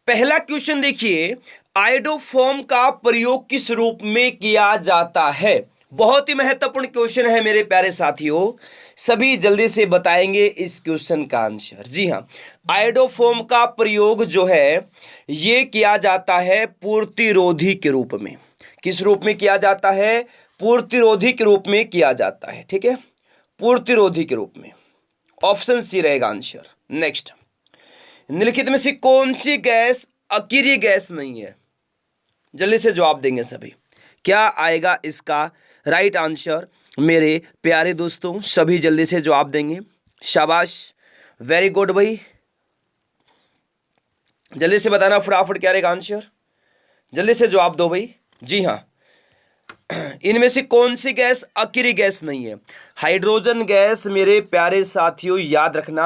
पहला क्वेश्चन देखिए, आयोडोफॉर्म का प्रयोग किस रूप में किया जाता है। बहुत ही महत्वपूर्ण क्वेश्चन है मेरे प्यारे साथियों, सभी जल्दी से बताएंगे इस क्वेश्चन का आंसर। जी हाँ, आयोडोफॉर्म का प्रयोग जो है ये किया जाता है पूर्तिरोधी के रूप में। किस रूप में किया जाता है? पूर्तिरोधी के रूप में किया जाता है। ठीक है, पूर्तिरोधी के रूप में। ऑप्शन सी रहेगा आंसर। नेक्स्ट, निम्नलिखित में से कौन सी गैस अकीय गैस नहीं है? जल्दी से जवाब देंगे सभी। क्या आएगा इसका राइट आंसर? मेरे प्यारे दोस्तों सभी जल्दी से जवाब देंगे। शाबाश, वेरी गुड भाई, जल्दी से बताना फटाफट क्या रहेगा आंसर। जल्दी से जवाब दो भाई। जी हाँ, इनमें से कौन सी गैस अकीय गैस नहीं है? हाइड्रोजन गैस मेरे प्यारे साथियों याद रखना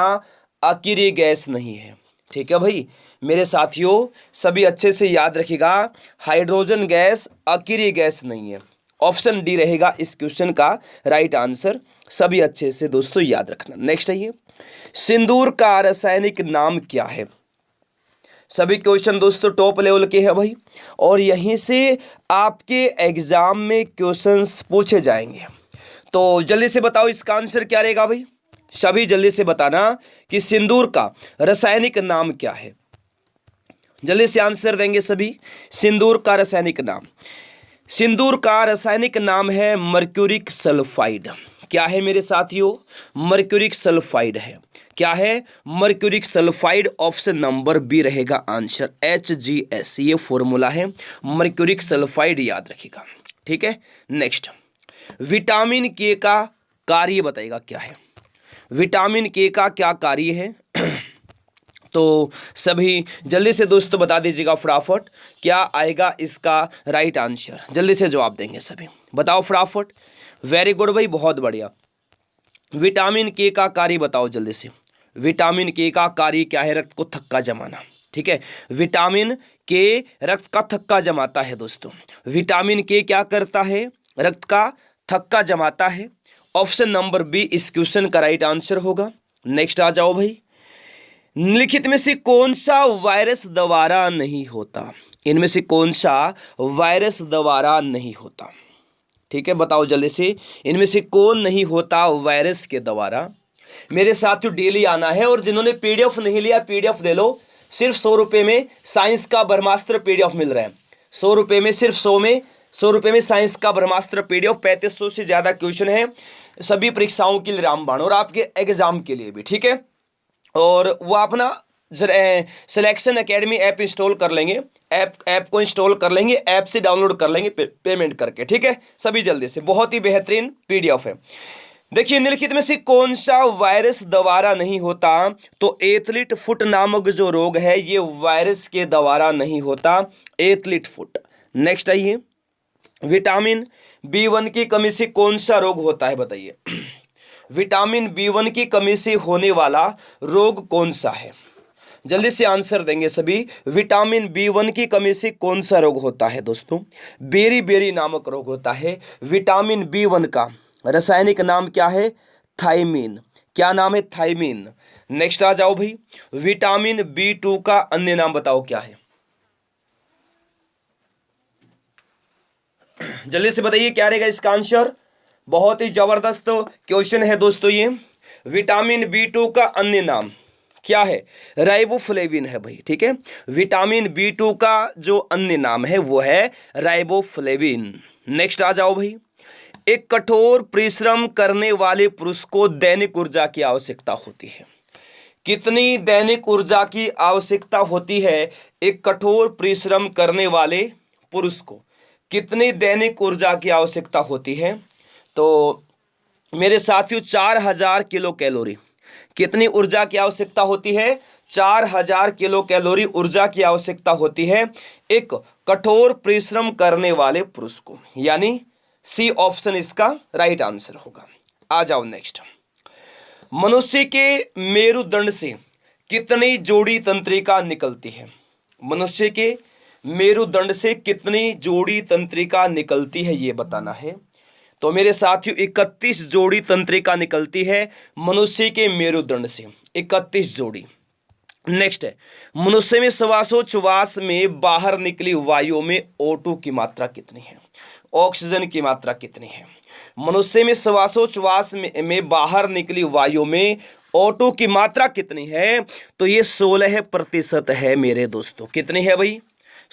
अकीय गैस नहीं है। ठीक है भाई मेरे साथियों, सभी अच्छे से याद रखिएगा, हाइड्रोजन गैस अकीय गैस नहीं है। ऑप्शन डी रहेगा इस क्वेश्चन का राइट आंसर। सभी अच्छे से दोस्तों याद रखना। नेक्स्ट है ये, सिंदूर का रासायनिक नाम क्या है? सभी क्वेश्चन दोस्तों टॉप लेवल के हैं भाई, और यहीं से आपके एग्जाम में क्वेश्चंस पूछे जाएंगे। तो जल्दी से बताओ इसका आंसर क्या रहेगा भाई। सभी जल्दी से बताना कि सिंदूर का रासायनिक नाम क्या है। जल्दी से आंसर देंगे सभी। सिंदूर का रासायनिक नाम, सिंदूर का रासायनिक नाम है मर्क्यूरिक सल्फाइड। क्या है मेरे साथियों? मर्क्यूरिक सल्फाइड है। क्या है? Mercuric sulphide. Option number B रहेगा आंसर, HGS ये फॉर्मूला है, मर्क्यूरिक सल्फाइड याद रखिएगा। ठीक है, नेक्स्ट, विटामिन के का कार्य बताइएगा क्या है। विटामिन के का क्या कार्य है? तो सभी जल्दी से दोस्तों बता दीजिएगा फटाफट, क्या आएगा इसका राइट आंसर। जल्दी से जवाब देंगे सभी, बताओ फटाफट। वेरी गुड भाई, बहुत बढ़िया। विटामिन के का कार्य बताओ जल्दी से। विटामिन के का कार्य क्या है? रक्त को थक्का जमाना। ठीक है, विटामिन के रक्त का थक्का जमाता है दोस्तों। विटामिन के क्या करता है? रक्त का थक्का जमाता है। ऑप्शन नंबर बी इस क्वेश्चन का राइट आंसर होगा। नेक्स्ट आ जाओ भाई, निम्नलिखित में से कौन सा वायरस द्वारा नहीं होता? इनमें से कौन सा वायरस द्वारा नहीं होता? ठीक है, बताओ जल्दी से, इनमें से कौन नहीं होता वायरस के द्वारा? मेरे साथियों डेली आना है, और जिन्होंने पीडीएफ नहीं लिया पीडीएफ ले लो। सिर्फ 100 रुपये में साइंस का ब्रह्मास्त्र पीडीएफ मिल रहा है। 100 रुपये में, सिर्फ 100 रुपये में साइंस का ब्रह्मास्त्र पीडीएफ। 3500 से ज्यादा क्वेश्चन है सभी परीक्षाओं के लिए रामबाण, और आपके एग्जाम के लिए भी। ठीक है, और वो अपना सिलेक्शन एकेडमी ऐप इंस्टॉल कर लेंगे, ऐप को इंस्टॉल कर लेंगे, ऐप से डाउनलोड कर लेंगे पेमेंट करके। ठीक है, सभी जल्दी से, बहुत ही बेहतरीन पीडीएफ है। देखिए, निम्नलिखित में से कौन सा वायरस द्वारा नहीं होता? तो एथलीट फुट नामक जो रोग है ये वायरस के द्वारा नहीं होता, एथलीट फुट। नेक्स्ट आइए, विटामिन B1 की कमी से कौन सा रोग होता है बताइए। विटामिन B1 की कमी से होने वाला रोग कौन सा है? जल्दी से आंसर देंगे सभी। विटामिन B1 की कमी से कौन सा रोग होता है दोस्तों? बेरी बेरी नामक रोग होता है। विटामिन B1 का रासायनिक नाम क्या है? थायमीन। क्या नाम है? थायमीन। नेक्स्ट आ जाओ भाई, विटामिन B2 का अन्य नाम बताओ क्या है। जल्दी से बताइए क्या रहेगा इसका आंसर। बहुत ही जबरदस्त क्वेश्चन है दोस्तों ये। विटामिन B2 का अन्य नाम क्या है? राइबोफ्लेविन है भाई। ठीक है, विटामिन B2 का जो अन्य नाम है वो है राइबोफ्लेविन। नेक्स्ट आ जाओ भाई, एक कठोर परिश्रम करने वाले पुरुष को दैनिक ऊर्जा की आवश्यकता होती है। कितनी दैनिक ऊर्जा की आवश्यकता होती है एक कठोर परिश्रम करने वाले पुरुष को? कितनी दैनिक ऊर्जा की आवश्यकता होती है? तो मेरे साथियों 4000 किलो कैलोरी। कितनी ऊर्जा की आवश्यकता होती है? 4000 किलो कैलोरी ऊर्जा की आवश्यकता होती है एक कठोर परिश्रम करने वाले पुरुष को, यानी सी ऑप्शन इसका राइट आंसर होगा। आ जाओ नेक्स्ट, मनुष्य के मेरुदंड से कितनी जोड़ी तंत्रिका निकलती है? मनुष्य के मेरुदंड से कितनी जोड़ी तंत्रिका निकलती है ये बताना है। तो मेरे साथियों 31 जोड़ी तंत्रिका निकलती है मनुष्य के मेरुदंड से, 31 जोड़ी। नेक्स्ट है, मनुष्य में श्वासोच्छ्वास में बाहर निकली वायु में O2 की मात्रा कितनी है, ऑक्सीजन की मात्रा कितनी है। मनुष्य में श्वासोच्छ्वास में बाहर निकली वायु में O2 की मात्रा कितनी है, तो ये 16% है मेरे दोस्तों। कितनी है भाई,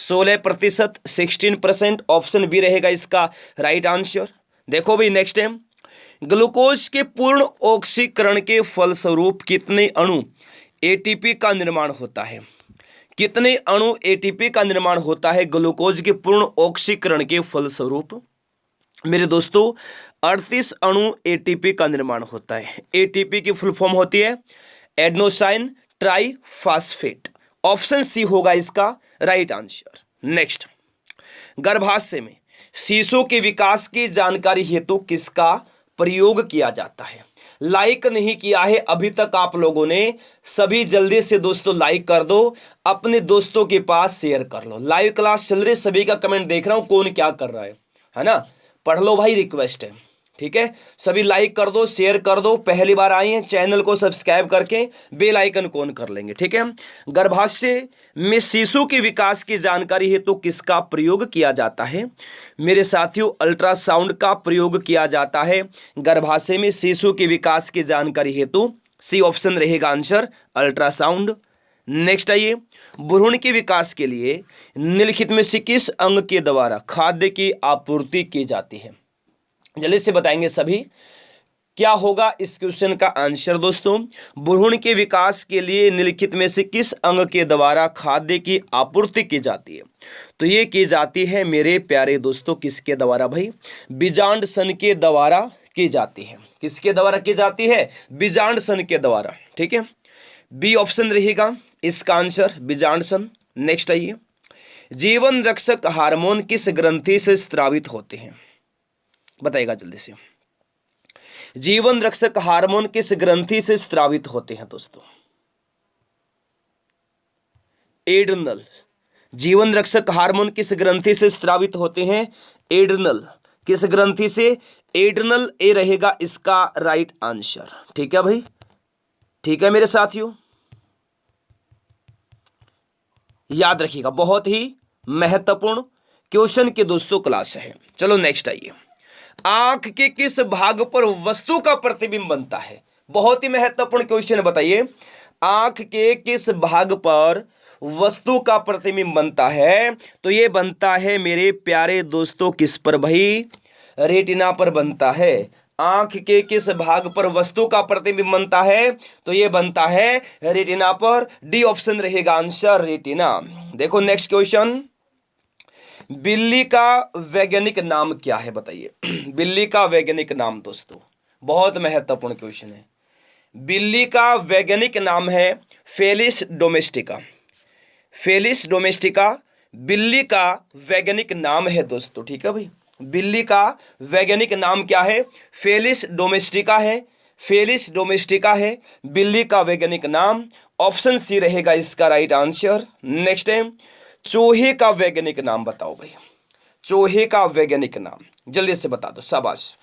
16%, 16%। ऑप्शन बी रहेगा इसका राइट आंसर। देखो भाई नेक्स्ट है, ग्लूकोज के पूर्ण ऑक्सीकरण के फलस्वरूप कितने अणु एटीपी का निर्माण होता है। कितने अणु एटीपी का निर्माण होता है ग्लूकोज के पूर्ण ऑक्सीकरण के फलस्वरूप। मेरे दोस्तों 38 अणु एटीपी का निर्माण होता है। एटीपी की फुल फॉर्म होती है एडेनोसाइन ट्राइफॉस्फेट। ऑप्शन सी होगा इसका राइट आंसर। नेक्स्ट, गर्भाशय में शिशु के विकास की जानकारी हेतु किसका प्रयोग किया जाता है। लाइक नहीं किया है अभी तक आप लोगों ने, सभी जल्दी से दोस्तों लाइक कर दो, अपने दोस्तों के पास शेयर कर लो। लाइव क्लास चल रही, सभी का कमेंट देख रहा हूं, कौन क्या कर रहा है ना, पढ़ लो भाई, रिक्वेस्ट है, ठीक है। सभी लाइक कर दो, शेयर कर दो। पहली बार आए हैं चैनल को सब्सक्राइब करके बेल आइकन कौन कर लेंगे, ठीक है। गर्भाशय में शिशु के विकास की जानकारी हेतु किसका प्रयोग किया जाता है। मेरे साथियों अल्ट्रासाउंड का प्रयोग किया जाता है गर्भाशय में शिशु के विकास की जानकारी हेतु। सी ऑप्शन रहेगा आंसर, अल्ट्रासाउंड। नेक्स्ट आइए, भ्रूण के विकास के लिए निम्नलिखित में से किस अंग के द्वारा खाद्य की आपूर्ति की जाती है। जल्दी से बताएंगे सभी, क्या होगा इस क्वेश्चन का आंसर दोस्तों। भ्रूण के विकास के लिए निम्नलिखित में से किस अंग के द्वारा खाद्य की आपूर्ति की जाती है, तो ये की जाती है मेरे प्यारे दोस्तों किसके द्वारा भाई, बीजांड सन के द्वारा की जाती है। किसके द्वारा की जाती है, बीजांड सन के द्वारा, ठीक है। बी ऑप्शन रहेगा इसका आंसर, बीजांड सन। नेक्स्ट आइए, जीवन रक्षक हार्मोन किस ग्रंथि से स्रावित होते हैं, बताइएगा जल्दी से। जीवन रक्षक हार्मोन किस ग्रंथि से स्रावित होते हैं दोस्तों, एड्रिनल। जीवन रक्षक हार्मोन किस ग्रंथि से स्रावित होते हैं, एड्रिनल। किस ग्रंथि से, एड्रिनल। ए रहेगा इसका राइट आंसर, ठीक है भाई, ठीक है मेरे साथियों, याद रखिएगा, बहुत ही महत्वपूर्ण क्वेश्चन के दोस्तों क्लास है। चलो नेक्स्ट आइए, आंख के किस भाग पर वस्तु का प्रतिबिंब बनता है। बहुत ही महत्वपूर्ण क्वेश्चन, बताइए आंख के किस भाग पर वस्तु का प्रतिबिंब बनता है, तो ये बनता है मेरे प्यारे दोस्तों किस पर भाई, रेटिना पर बनता है। आंख के किस भाग पर वस्तु का प्रतिबिंब बनता है, तो ये बनता है रेटिना पर। डी ऑप्शन रहेगा आंसर, रेटिना। देखो नेक्स्ट क्वेश्चन, बिल्ली का वैज्ञानिक नाम क्या है, बताइए बिल्ली का वैज्ञानिक नाम दोस्तों, बहुत महत्वपूर्ण क्वेश्चन है। बिल्ली का वैज्ञानिक नाम है फेलिस डोमेस्टिका। फेलिस डोमेस्टिका बिल्ली का वैज्ञानिक नाम है दोस्तों, ठीक है भाई। बिल्ली का वैज्ञानिक नाम क्या है, फेलिस डोमेस्टिका है। फेलिस डोमेस्टिका है बिल्ली का वैज्ञानिक नाम। ऑप्शन सी रहेगा इसका राइट आंसर। नेक्स्ट है, चूहे का वैज्ञानिक नाम बताओ भाई, चूहे का वैज्ञानिक नाम जल्दी से बता दो, शाबाश,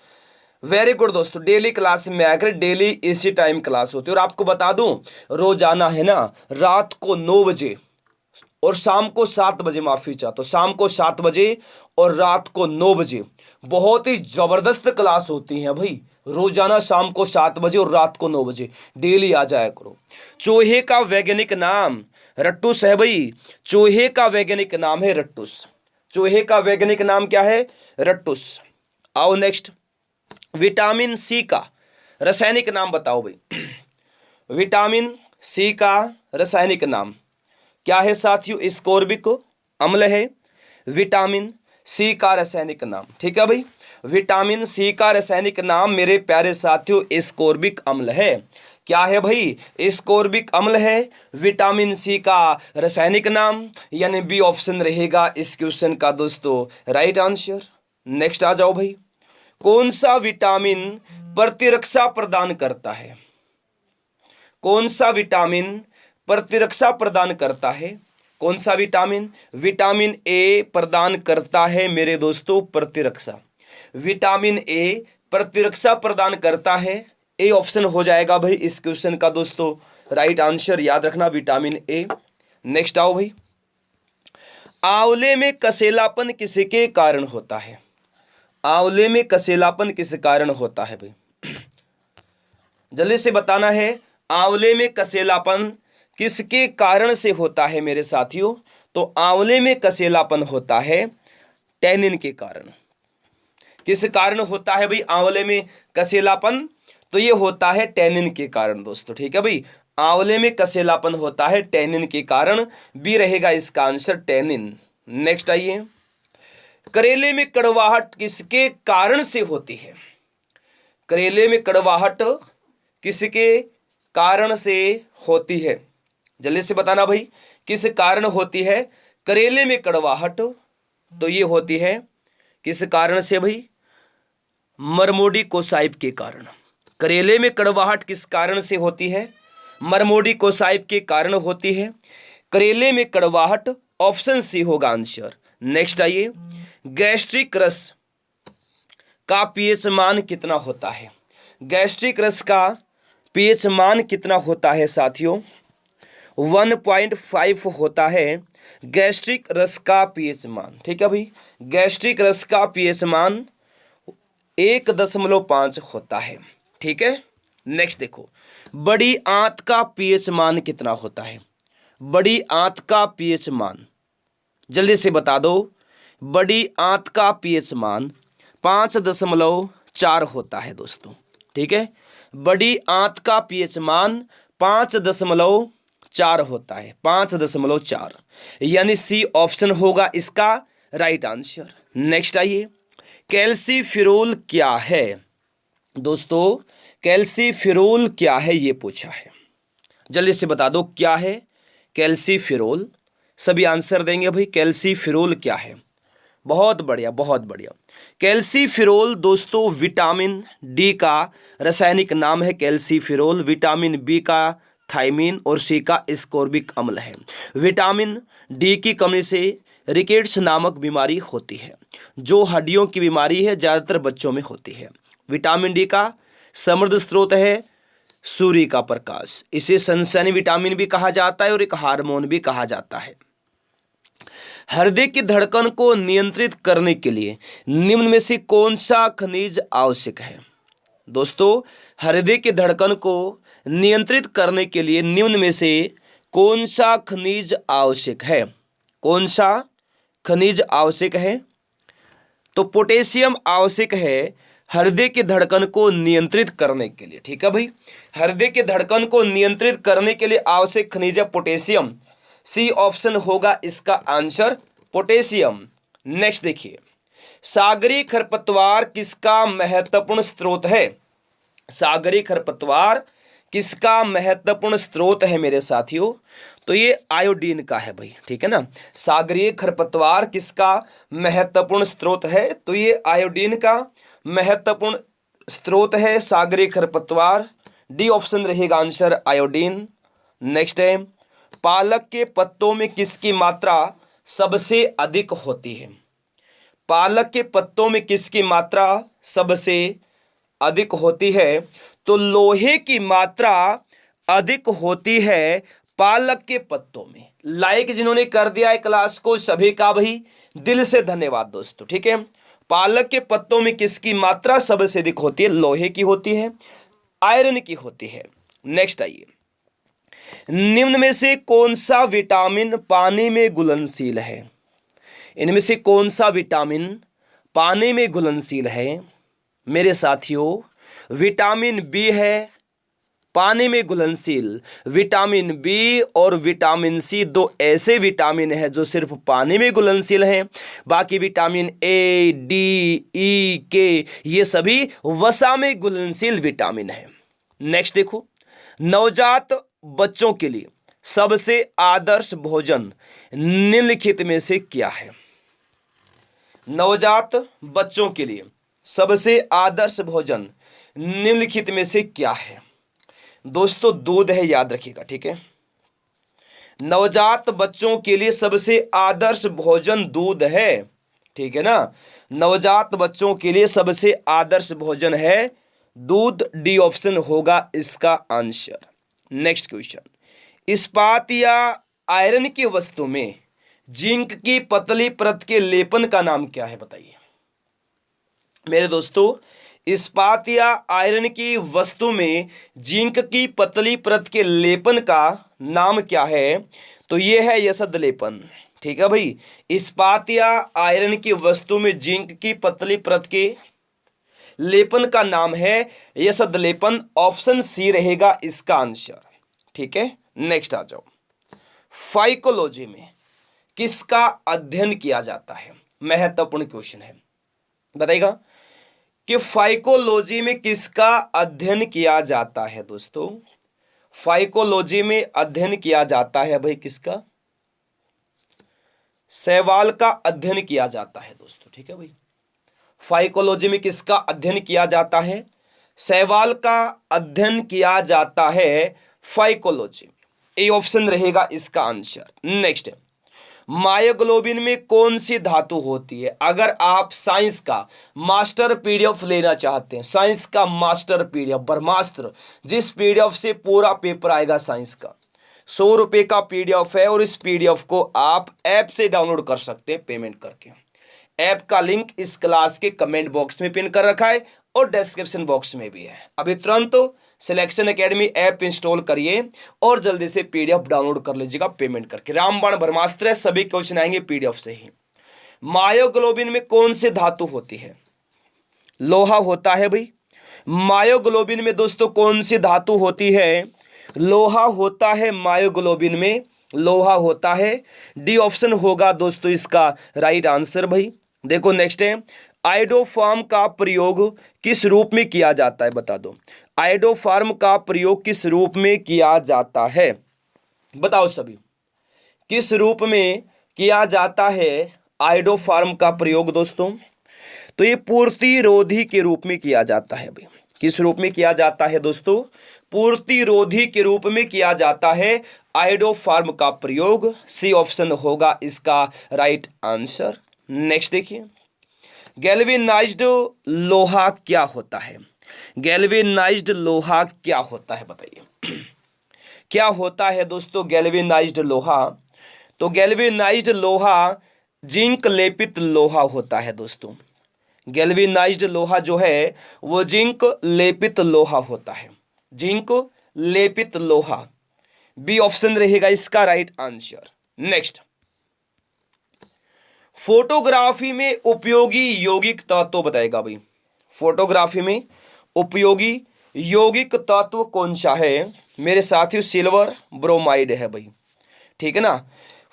वेरी गुड दोस्तों। डेली क्लास में आकर डेली इसी टाइम क्लास होती है। और आपको बता दूं रोजाना है ना, रात को 9 बजे और शाम को 7 बजे, माफी चाहता हूं, शाम को 7 बजे और रात को 9 बजे बहुत ही जबरदस्त क्लास होती है भाई। रोजाना शाम को 7 बजे और रात को 9 बजे डेली आ जाया करो। चूहे का वैज्ञानिक नाम रट्टूस है भाई, चूहे का वैज्ञानिक नाम है रट्टूस। चूहे का वैज्ञानिक नाम क्या है, रट्टूस। आओ नेक्स्ट, विटामिन सी का रासायनिक नाम बताओ भाई। विटामिन सी का रासायनिक नाम क्या है साथियों, स्कोर्बिक अम्ल है विटामिन सी का रासायनिक नाम, ठीक है भाई। विटामिन सी का रासायनिक नाम मेरे प्यारे साथियों स्कोर्बिक अम्ल है। क्या है भाई, स्कोर्बिक अम्ल है विटामिन सी का रासायनिक नाम, यानी बी ऑप्शन रहेगा इस क्वेश्चन का दोस्तों राइट आंसर। नेक्स्ट आ जाओ भाई, कौन सा विटामिन प्रतिरक्षा प्रदान करता है, कौन सा विटामिन प्रतिरक्षा प्रदान करता है, कौन सा विटामिन, विटामिन ए प्रदान करता है मेरे दोस्तों प्रतिरक्षा। विटामिन ए प्रतिरक्षा प्रदान करता है, ए ऑप्शन हो जाएगा भाई इस क्वेश्चन का दोस्तों राइट आंसर याद रखना विटामिन ए। नेक्स्ट आओ भाई, आंवले में कसेलापन किसके कारण होता है? आंवले में कसेलापन किस कारण होता है भाई? जल्दी से बताना है, आंवले में कसेलापन किसके कारण से होता है मेरे साथियों? तो आंवले में कसेलापन होता है टैनिन के कारण। किस कारण होता है भाई आंवले में कसेलापन? तो ये होता है टैनिन के कारण दोस्तों, ठीक है भाई। आंवले में कसेलापन होता है टैनिन के कारण, बी रहेगा इसका आंसर टैनिन। नेक्स्ट आइए, करेले में कड़वाहट किसके कारण से होती है? करेले में कड़वाहट किसके कारण से होती है? जल्दी से बताना भाई, किस कारण होती है करेले में कड़वाहट? तो ये होती है किस कारण से भाई? मरमोडी कोसाइब के कारण। करेले में कड़वाहट किस कारण से होती है? मरमोडी कोसाइब के कारण होती है करेले में कड़वाहट। ऑप्शन सी होगा आंसर। नेक्स्ट आइए, गैस्ट्रिक रस का पीएच मान कितना होता है? गैस्ट्रिक रस का पीएच मान कितना होता है साथियों? 1.5 होता है गैस्ट्रिक रस का पीएच मान, ठीक है भाई। गैस्ट्रिक रस का पीएच मान 1.5 होता है, ठीक है। नेक्स्ट देखो, बड़ी आंत का पीएच मान कितना होता है? बड़ी आंत का पीएच मान जल्दी से बता दो। बड़ी आंत का पीएच मान 5.4 होता है दोस्तों, ठीक है। बड़ी आंत का पीएच मान 5.4 होता है, 5.4, यानी सी ऑप्शन होगा इसका राइट आंसर। नेक्स्ट आइए, कैल्सीफेरोल क्या है दोस्तों? कैल्सीफेरोल क्या है ये पूछा है, जल्दी से बता दो क्या है कैल्सीफेरोल। सभी आंसर देंगे भाई, कैल्सीफेरोल क्या है? बहुत बढ़िया, बहुत बढ़िया। कैल्सीफेरोल दोस्तों विटामिन डी का रासायनिक नाम है कैल्सीफेरोल। विटामिन बी का थायमीन और सी का एस्कॉर्बिक अम्ल है। विटामिन डी की कमी से रिकेट्स नामक बीमारी होती है, जो हड्डियों की बीमारी है, ज़्यादातर बच्चों में होती है। विटामिन डी का समृद्ध स्रोत है सूर्य का प्रकाश। इसे सनशाइन विटामिन भी कहा जाता है और एक हार्मोन भी कहा जाता है। हृदय की धड़कन को नियंत्रित करने के लिए निम्न में से कौन सा खनिज आवश्यक है? दोस्तों, हृदय की धड़कन को नियंत्रित करने के लिए निम्न में से कौन सा खनिज आवश्यक है? कौन सा खनिज आवश्यक है? तो पोटेशियम आवश्यक है हृदय की धड़कन को नियंत्रित करने के लिए, ठीक है भाई। हृदय की धड़कन को नियंत्रित करने के लिए आवश्यक खनिज है पोटेशियम। सी ऑप्शन होगा इसका आंसर पोटेशियम। नेक्स्ट देखिए, सागरीय खरपतवार किसका महत्वपूर्ण स्रोत है? सागरीय खरपतवार किसका महत्वपूर्ण स्रोत है मेरे साथियों? तो ये आयोडीन का है भाई, ठीक है ना। सागरीय खरपतवार किसका महत्वपूर्ण स्रोत है? तो ये आयोडीन का महत्वपूर्ण स्रोत है सागरीय खरपतवार। डी ऑप्शन रहेगा आंसर आयोडीन। नेक्स्ट है, पालक के पत्तों में किसकी मात्रा सबसे अधिक होती है? पालक के पत्तों में किसकी मात्रा सबसे अधिक होती है? तो लोहे की मात्रा अधिक होती है पालक के पत्तों में। लाइक जिन्होंने कर दिया है क्लास को, सभी का भाई दिल से धन्यवाद दोस्तों, ठीक है। पालक के पत्तों में किसकी मात्रा सबसे अधिक होती है? लोहे की होती है, आयरन की होती है। नेक्स्ट आइए, निम्न में से कौन सा विटामिन पानी में घुलनशील है? इनमें से कौन सा विटामिन पानी में घुलनशील है मेरे साथियों? विटामिन बी है पानी में घुलनशील। विटामिन बी और विटामिन सी दो ऐसे विटामिन हैं जो सिर्फ पानी में घुलनशील हैं। बाकी विटामिन ए, डी, ई, के ये सभी वसा में घुलनशील विटामिन हैं। नेक्स्ट देखो, नवजात बच्चों के लिए सबसे आदर्श भोजन निम्नलिखित में से क्या है? नवजात बच्चों के लिए सबसे आदर्श भोजन निम्नलिखित में से क्या है? दोस्तों दूध है, याद रखिएगा, ठीक है। नवजात बच्चों के लिए सबसे आदर्श भोजन दूध है, ठीक है ना। नवजात बच्चों के लिए सबसे आदर्श भोजन है दूध। डी ऑप्शन होगा इसका आंसर। नेक्स्ट क्वेश्चन, इस्पात या आयरन की वस्तु में जिंक की पतली परत के लेपन का नाम क्या है, बताइए मेरे दोस्तों। इस्पात या आयरन की वस्तु में जिंक की पतली परत के लेपन का नाम क्या है, तो यह है यसद लेपन। ठीक है भाई, इस्पात या आयरन की वस्तु में जिंक की पतली परत के लेपन का नाम है यसद लेपन। ऑप्शन सी रहेगा इसका आंसर। ठीक है, नेक्स्ट आ जाओ। फाइकोलॉजी में किसका अध्ययन किया जाता है, महत्वपूर्ण क्वेश्चन है, बताइएगा कि फाइकोलॉजी में किसका अध्ययन किया जाता है दोस्तों। फाइकोलॉजी में अध्ययन किया जाता है भाई किसका, शैवाल का अध्ययन किया जाता है दोस्तों। ठीक है भाई, फाइकोलॉजी में किसका अध्ययन किया जाता है, शैवाल का अध्ययन किया जाता है फाइकोलॉजी में। ए ऑप्शन रहेगा इसका आंसर। नेक्स्ट है, मायोग्लोबिन में कौन सी धातु होती है। अगर आप साइंस का मास्टर पीडीएफ लेना चाहते हैं, साइंस का मास्टर पीडीएफ ब्रह्मास्त्र, जिस पीडीएफ से पूरा पेपर आएगा साइंस का, 100 रुपये का पीडीएफ है और इस पीडीएफ को आप ऐप से डाउनलोड कर सकते हैं पेमेंट करके। ऐप का लिंक इस क्लास के कमेंट बॉक्स में पिन कर रखा है और डिस्क्रिप्शन बॉक्स में भी है। अभी तुरंत सिलेक्शन एकेडमी ऐप इंस्टॉल करिए और जल्दी से पीडीएफ डाउनलोड कर लीजिएगा पेमेंट करके। रामबाण ब्रह्मास्त्र है, सभी क्वेश्चन आएंगे पीडीएफ से ही। मायोग्लोबिन में कौन सी धातु होती है, लोहा होता है भाई। मायोग्लोबिन में दोस्तों कौन सी धातु होती है, लोहा होता है। मायोग्लोबिन में लोहा होता है। डी ऑप्शन होगा दोस्तों इसका राइट आंसर भाई। देखो नेक्स्ट है, आयोडोफार्म का प्रयोग किस रूप में किया जाता है, बता दो। आयोडोफार्म का प्रयोग किस रूप में किया जाता है, बताओ सभी, किस रूप में किया जाता है आयोडोफार्म का प्रयोग दोस्तों। तो ये पूर्तिरोधी के रूप में किया जाता है भाई। किस रूप में किया जाता है दोस्तों, पूर्तिरोधी के रूप में किया जाता है आयोडोफार्म का प्रयोग। सी ऑप्शन होगा इसका राइट आंसर। नेक्स्ट देखिए, गैल्वेनाइज्ड लोहा क्या होता है। गैल्वेनाइज्ड लोहा क्या होता है, बताइए क्या होता है दोस्तों गैल्वेनाइज्ड लोहा। तो गैल्वेनाइज्ड लोहा जिंक लेपित लोहा होता है दोस्तों। गैल्वेनाइज्ड लोहा जो है वो जिंक लेपित लोहा होता है, जिंक लेपित लोहा। बी ऑप्शन रहेगा इसका राइट आंसर। नेक्स्ट, फोटोग्राफी में उपयोगी यौगिक तत्व बताएगा भाई। फोटोग्राफी में उपयोगी यौगिक तत्व कौन सा है मेरे साथियों, सिल्वर ब्रोमाइड है भाई। ठीक है ना,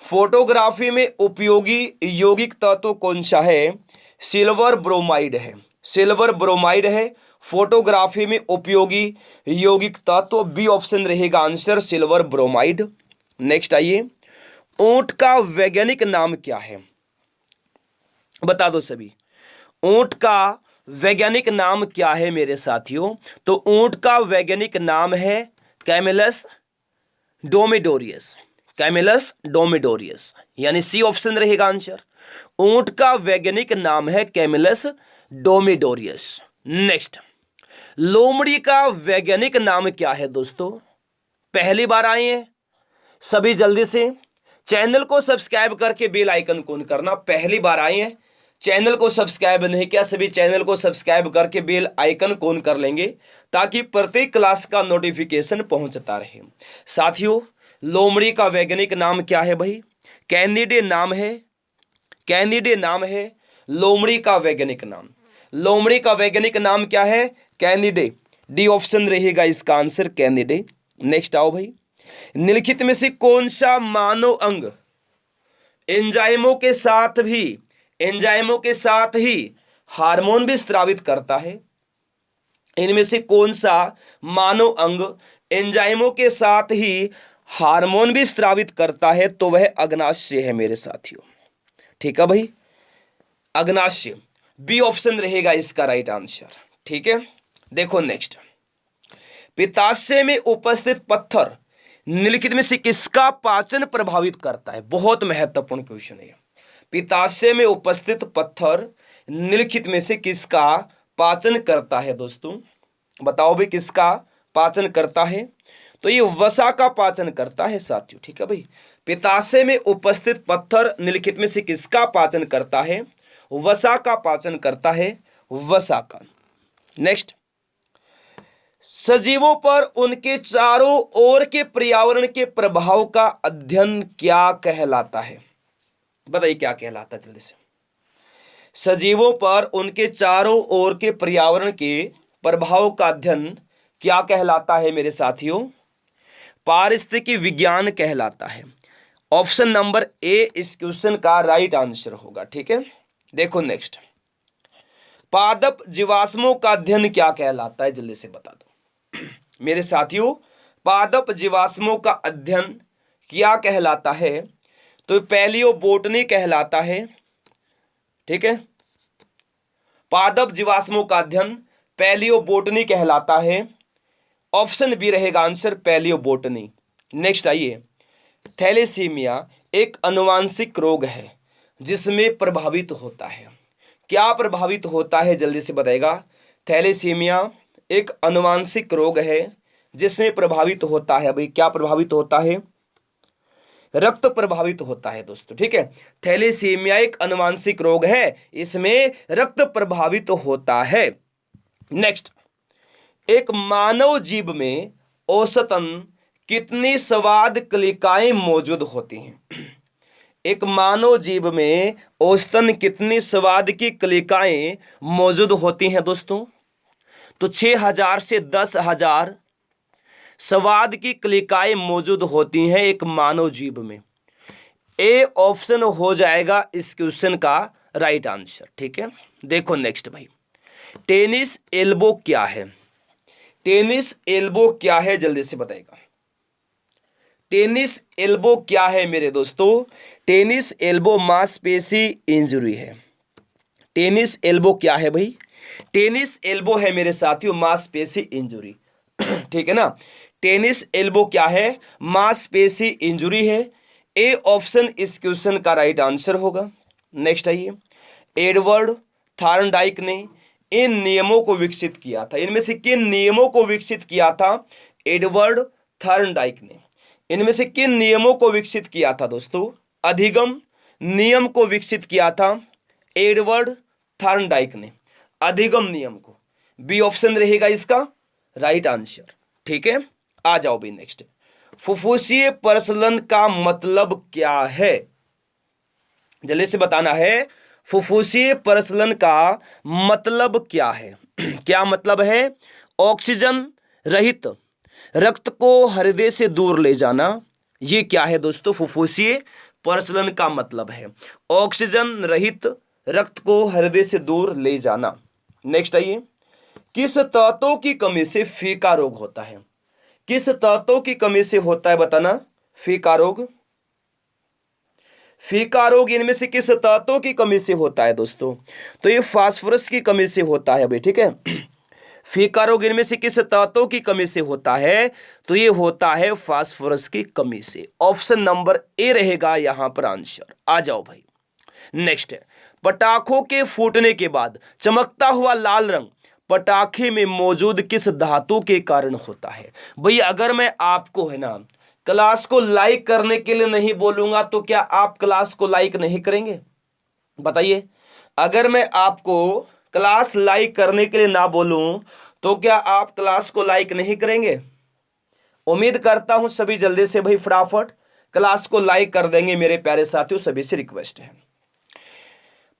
फोटोग्राफी में उपयोगी यौगिक तत्व कौन सा है, सिल्वर ब्रोमाइड है। सिल्वर ब्रोमाइड है फोटोग्राफी में उपयोगी यौगिक तत्व। बी ऑप्शन रहेगा आंसर, सिल्वर ब्रोमाइड। नेक्स्ट आइए, ऊंट का वैज्ञानिक नाम क्या है, बता दो सभी। ऊंट का वैज्ञानिक नाम क्या है मेरे साथियों, तो ऊंट का वैज्ञानिक नाम है कैमेलस डोमिडोरियस। कैमेलस डोमिडोरियस, यानी सी ऑप्शन रहेगा आंसर। ऊंट का वैज्ञानिक नाम है कैमेलस डोमिडोरियस। नेक्स्ट, लोमड़ी का वैज्ञानिक नाम क्या है दोस्तों। पहली बार आए हैं सभी जल्दी से चैनल को सब्सक्राइब करके बेल आइकन ऑन करना। पहली बार आए हैं चैनल को सब्सक्राइब नहीं किया, सभी चैनल को सब्सक्राइब करके बेल आइकन ऑन कर लेंगे ताकि प्रत्येक क्लास का नोटिफिकेशन पहुंचता रहे। साथियों, लोमड़ी का वैज्ञानिक नाम क्या है भाई, कैनिडे नाम है। कैनिडे नाम है लोमड़ी का वैज्ञानिक नाम। लोमड़ी का वैज्ञानिक नाम क्या है, कैनिडे। डी ऑप्शन रहेगा इसका आंसर, कैनिडे। नेक्स्ट आओ भाई, निम्नलिखित में से कौन सा मानव अंग एंजाइमों के साथ ही हार्मोन भी स्रावित करता है। इनमें से कौन सा मानव अंग एंजाइमों के साथ ही हार्मोन भी स्रावित करता है, तो वह अग्नाशय है मेरे साथियों। ठीक है भाई, अग्नाशय। बी ऑप्शन रहेगा इसका राइट आंसर। ठीक है, देखो नेक्स्ट, पित्ताशय में उपस्थित पत्थर निम्नलिखित में से किसका पाचन प्रभावित करता है। बहुत महत्वपूर्ण क्वेश्चन है। पित्ताशय में उपस्थित पत्थर निम्नलिखित में से किसका पाचन करता है दोस्तों, बताओ भी किसका पाचन करता है। तो ये वसा का पाचन करता है साथियों, ठीक है भाई। पित्ताशय में उपस्थित पत्थर निम्नलिखित में से किसका पाचन करता है? वसा का पाचन करता है, वसा का। नेक्स्ट, सजीवों पर उनके चारों ओर के पर्यावरण के प्रभाव का अध्ययन क्या कहलाता है? बताइए क्या कहलाता है जल्दी से। सजीवों पर उनके चारों ओर के पर्यावरण के प्रभाव का अध्ययन क्या कहलाता है मेरे साथियों? पारिस्थितिकी विज्ञान कहलाता है। ऑप्शन नंबर ए इस क्वेश्चन का राइट आंसर होगा, ठीक है। देखो नेक्स्ट, पादप जीवाश्मों का अध्ययन क्या कहलाता है? जल्दी से बता दो मेरे साथियों, पादप जीवाश्मों का अध्ययन क्या कहलाता है? तो पैलियोबोटनी कहलाता है, ठीक है। पादप जीवाश्मों का अध्ययन पैलियोबोटनी कहलाता है। ऑप्शन बी रहेगा आंसर, पैलियोबोटनी। नेक्स्ट आइए, थैलेसीमिया एक आनुवांशिक रोग है जिसमें प्रभावित होता है। क्या प्रभावित होता है? जल्दी से बताएगा। थैलेसीमिया एक आनुवांशिक रोग है जिसमें प्रभावित होता है भाई। क्या प्रभावित होता है? रक्त प्रभावित होता है दोस्तों, ठीक है। थैलेसीमिया एक आनुवांशिक रोग है, इसमें रक्त प्रभावित होता है। नेक्स्ट, एक मानव जीव में औसतन कितनी संवाद कलिकाएं मौजूद होती हैं? एक मानव जीव में औसतन कितनी संवाद की कलिकाएं मौजूद होती हैं दोस्तों? तो 6000 से 10,000 संवाद की कलिकाएं मौजूद होती हैं एक मानव जीव में। ए ऑप्शन हो जाएगा इस क्वेश्चन का राइट आंसर, ठीक है। देखो नेक्स्ट भाई, टेनिस एल्बो क्या है? टेनिस एल्बो क्या है? जल्दी से बताएगा। टेनिस एल्बो क्या है मेरे दोस्तों? टेनिस एल्बो मांसपेशी इंजरी है। टेनिस एल्बो क्या है भाई? टेनिस एल्बो है मेरे साथियों मांसपेशी इंजरी, ठीक है ना। टेनिस एल्बो क्या है? मांसपेशी इंजरी है। ए ऑप्शन इस क्वेश्चन का राइट आंसर होगा। नेक्स्ट आइए, एडवर्ड थॉर्नडाइक ने इन नियमों को विकसित किया था। इनमें से किन नियमों को विकसित किया था? एडवर्ड थॉर्नडाइक ने इनमें से किन नियमों को विकसित किया था दोस्तों? अधिगम नियम को विकसित किया था एडवर्ड थॉर्नडाइक ने, अधिगम नियम को। बी ऑप्शन रहेगा इसका राइट आंसर, ठीक है। आ जाओ भी नेक्स्ट, फुफ्फुसीय प्रसलन का मतलब क्या है? जल्दी से बताना है, फुफ्फुसीय प्रसलन का मतलब क्या है? क्या मतलब है? ऑक्सीजन रहित रक्त को हृदय से दूर ले जाना। ये क्या है दोस्तों? फुफ्फुसीय प्रसलन का मतलब है ऑक्सीजन रहित रक्त को हृदय से दूर ले जाना। नेक्स्ट आइए, किस तत्व की कमी से फीका रोग होता है? किस तत्व की कमी से होता है बताना फीका रोग? फीका रोग इनमें से किस तत्व की कमी से होता है दोस्तों? तो ये फास्फोरस की कमी से होता है भाई, ठीक है। फीका रोग इनमें से किस तत्व की कमी से होता है? तो ये होता है फास्फोरस की कमी से। ऑप्शन नंबर ए रहेगा यहां पर आंसर। आ जाओ भाई नेक्स्ट है, पटाखों के फूटने के बाद चमकता हुआ लाल रंग पटाखे में मौजूद किस धातु के कारण होता है? भाई अगर मैं आपको है ना क्लास को लाइक करने के लिए नहीं बोलूंगा तो क्या आप क्लास को लाइक नहीं करेंगे? बताइए, अगर मैं आपको क्लास लाइक करने के लिए ना बोलूं तो क्या आप क्लास को लाइक नहीं करेंगे? उम्मीद करता हूं सभी जल्दी से भाई फटाफट क्लास को लाइक कर देंगे मेरे प्यारे साथियों, सभी से रिक्वेस्ट है।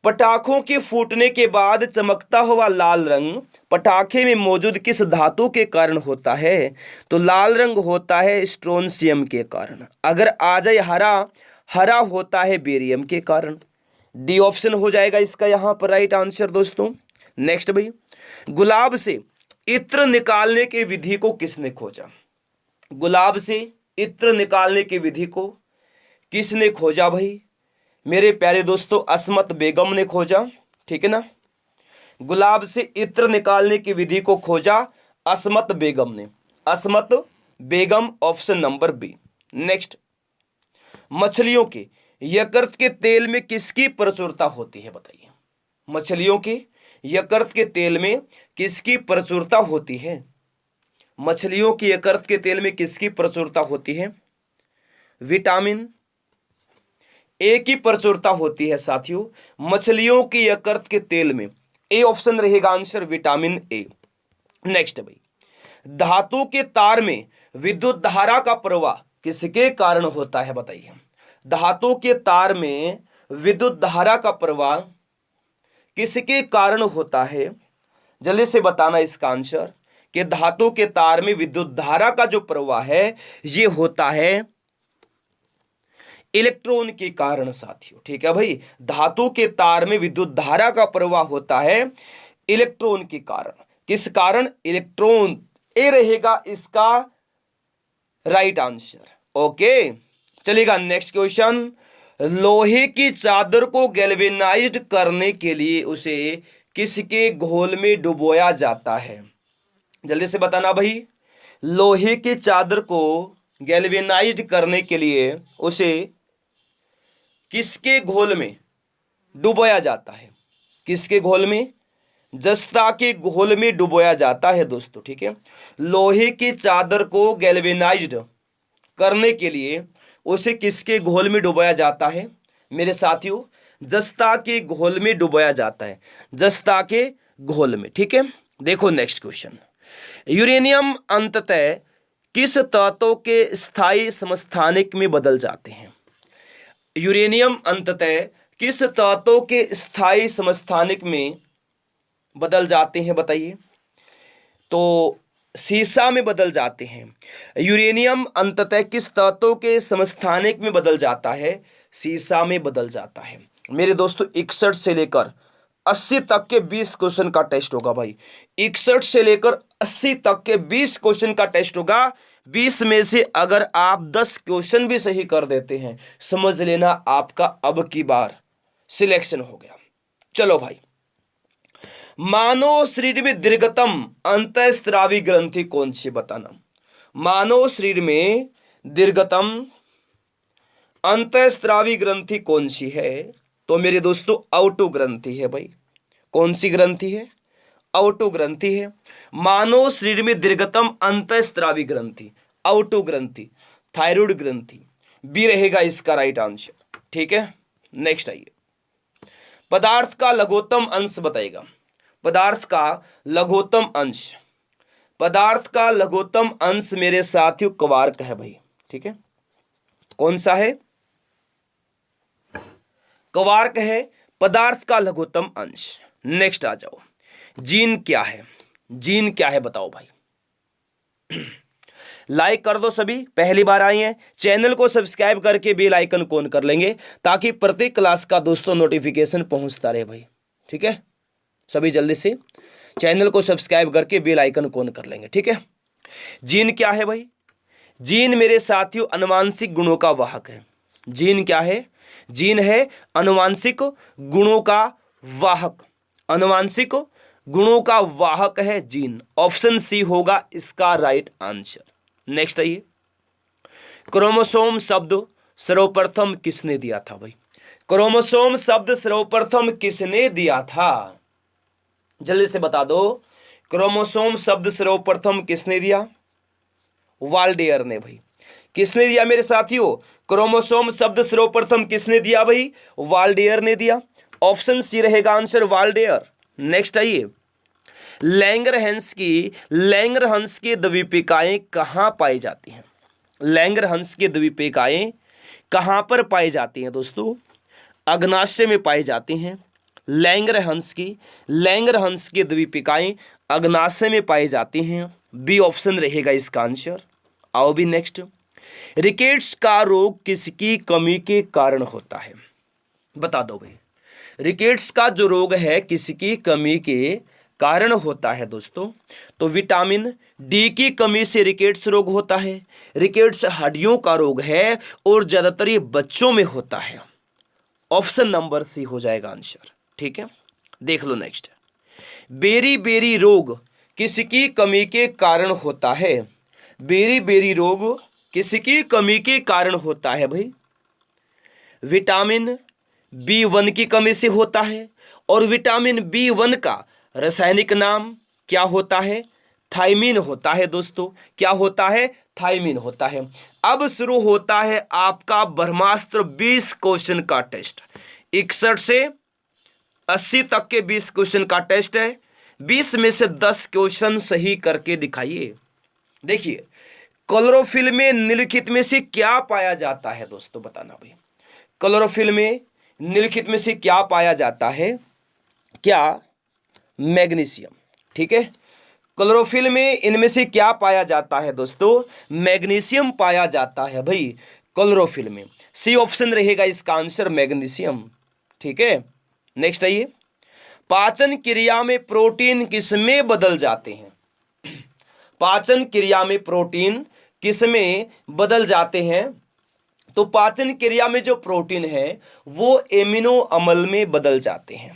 पटाखों के फूटने के बाद चमकता हुआ लाल रंग पटाखे में मौजूद किस धातु के कारण होता है? तो लाल रंग होता है स्ट्रोंशियम के कारण। अगर आ जाए हरा, हरा होता है बेरियम के कारण। डी ऑप्शन हो जाएगा इसका यहां पर राइट आंसर दोस्तों। नेक्स्ट भाई, गुलाब से इत्र निकालने की विधि को किसने खोजा? गुलाब से इत्र निकालने की विधि को किसने खोजा भाई? मेरे प्यारे दोस्तों अस्मत बेगम ने खोजा, ठीक है ना। गुलाब से इत्र निकालने की विधि को खोजा अस्मत बेगम ने, अस्मत बेगम ऑप्शन नंबर बी। नेक्स्ट, मछलियों के यकृत के तेल में किसकी प्रचुरता होती है? बताइए, मछलियों के यकृत के तेल में किसकी प्रचुरता होती है? मछलियों की यकृत के तेल में किसकी प्रचुरता होती है? विटामिन ए की प्रचुरता होती है साथियों, मछलियों की यकृत के तेल में। ए ऑप्शन रहेगा आंसर, विटामिन ए। नेक्स्ट भाई, धातु के तार में विद्युत धारा का प्रवाह किसके कारण होता है? बताइए। धातु के तार में विद्युत धारा का प्रवाह किसके कारण होता है? जल्दी से बताना इसका आंसर, कि धातु के तार में विद्युत धारा का जो प्रवाह है ये होता है इलेक्ट्रॉन के कारण साथियों। ठीक है भाई, धातु के तार में विद्युत धारा का प्रवाह होता है इलेक्ट्रॉन के कारण। किस कारण? इलेक्ट्रॉन। ए रहेगा इसका राइट आंसर। ओके, चलिएगा नेक्स्ट क्वेश्चन। लोहे की चादर को गैल्वेनाइज्ड करने के लिए उसे किसके घोल में डुबोया जाता है? जल्दी से बताना भाई। लोहे की चादर को गैल्वेनाइज्ड करने के लिए उसे किसके घोल में डुबोया जाता है? किसके घोल में? जस्ता के घोल में डुबोया जाता है दोस्तों। ठीक है, लोहे की चादर को गैल्वेनाइज्ड करने के लिए उसे किसके घोल में डुबोया जाता है मेरे साथियों? जस्ता के घोल में डुबोया जाता है, जस्ता के घोल में। ठीक है, देखो नेक्स्ट क्वेश्चन। यूरेनियम अंततः किस तत्व के स्थायी समस्थानिक में बदल जाते हैं? यूरेनियम अंततः किस तत्व के स्थायी समस्थानिक में बदल जाते हैं? बताइए। तो सीसा में बदल जाते हैं। यूरेनियम अंततः किस तत्व के समस्थानिक में बदल जाता है? सीसा में बदल जाता है। मेरे दोस्तों 61 से लेकर 80 तक के 20 क्वेश्चन का टेस्ट होगा भाई। 61 से लेकर 80 तक के 20 क्वेश्चन का टेस्ट होगा। 20 में से अगर आप 10 क्वेश्चन भी सही कर देते हैं, समझ लेना आपका अब की बार सिलेक्शन हो गया। चलो भाई, मानव शरीर में दीर्घतम अंतःस्रावी ग्रंथि कौन सी? बताना। मानव शरीर में दीर्घतम अंतःस्रावी ग्रंथि कौन सी है? तो मेरे दोस्तों औटो ग्रंथि है भाई। कौन सी ग्रंथि है? औटो ग्रंथि है। मानव शरीर में दीर्घतम अंतःस्रावी ग्रंथि औटो ग्रंथि, थायराइड ग्रंथि। बी रहेगा इसका राइट आंसर। ठीक है, नेक्स्ट आइए। पदार्थ का लघुत्तम अंश बताएगा। पदार्थ का लघुत्तम अंश, पदार्थ का लघुत्तम अंश मेरे साथियों क्वार्क है भाई। ठीक है, कौन सा है? क्वार्क है पदार्थ का लघुत्तम अंश। नेक्स्ट आ जाओ, जीन क्या है? जीन क्या है बताओ भाई। लाइक कर दो सभी, पहली बार आए हैं चैनल को सब्सक्राइब करके बेल आइकन ऑन कर लेंगे ताकि प्रत्येक क्लास का दोस्तों नोटिफिकेशन पहुंचता रहे भाई। ठीक है, सभी जल्दी से चैनल को सब्सक्राइब करके बेल आइकन ऑन कर लेंगे। ठीक है, जीन क्या है भाई? जीन मेरे साथियों अनुवांशिक गुणों का वाहक है। जीन क्या है? जीन है अनुवांशिक गुणों का वाहक। अनुवांशिक गुणों का वाहक है जीन। ऑप्शन सी होगा इसका राइट आंसर। नेक्स्ट आइए, क्रोमोसोम शब्द सर्वप्रथम किसने दिया था भाई? क्रोमोसोम शब्द सर्वप्रथम किसने दिया था? जल्दी से बता दो। क्रोमोसोम शब्द सर्वप्रथम किसने दिया? वाल्डेयर ने भाई। किसने दिया मेरे साथियों? क्रोमोसोम शब्द सर्वप्रथम किसने दिया भाई? वाल्डेयर ने दिया। ऑप्शन सी रहेगा आंसर, वाल्डेयर। नेक्स्ट आइए, लैंगरहंस की द्वीपिकाएं कहां पाई जाती हैं? लैंगरहंस की द्वीपिकाएं कहां पर पाई जाती हैं दोस्तों? अग्नाशय में पाई जाती हैं। लैंगरहंस की द्वीपिकाएं अग्नाशय में पाई जाती हैं। बी ऑप्शन रहेगा इसका आंसर। आओ भी नेक्स्ट, रिकेट्स का रोग किसकी कमी के कारण होता है? बता दो भाई। रिकेट्स का जो रोग है किसकी कमी के कारण होता है दोस्तों? तो विटामिन डी की कमी से रिकेट्स रोग होता है। रिकेट्स हड्डियों का रोग है और ज्यादातर ये बच्चों में होता है। ऑप्शन नंबर सी हो जाएगा आंसर। ठीक है, देख लो नेक्स्ट, बेरी बेरी रोग किसकी कमी के कारण होता है? बेरी बेरी रोग किसकी कमी के कारण होता है भाई? विटामिन B1 की कमी से होता है। और विटामिन B1 का रासायनिक नाम क्या होता है? थायमीन होता है दोस्तों। क्या होता है? थायमीन होता है। अब शुरू होता है आपका ब्रह्मास्त्र 20 क्वेश्चन का टेस्ट। 61 से 80 तक के 20 क्वेश्चन का टेस्ट है। 20 में से 10 क्वेश्चन सही करके दिखाइए। देखिए, क्लोरोफिल में निम्नलिखित में से क्या पाया जाता है दोस्तों, बताना भाई। क्लोरोफिल में निम्नलिखित में से क्या पाया जाता है? क्या? मैग्नीशियम। ठीक है, क्लोरोफिल में इनमें से क्या पाया जाता है दोस्तों? मैग्नीशियम पाया जाता है भाई क्लोरोफिल में। सी ऑप्शन रहेगा इसका आंसर, मैग्नीशियम। ठीक है, नेक्स्ट आइए। पाचन क्रिया में प्रोटीन किसमें बदल जाते हैं? पाचन क्रिया में प्रोटीन किसमें बदल जाते हैं? तो पाचन क्रिया में जो प्रोटीन है वो एमिनो अम्ल में बदल जाते हैं।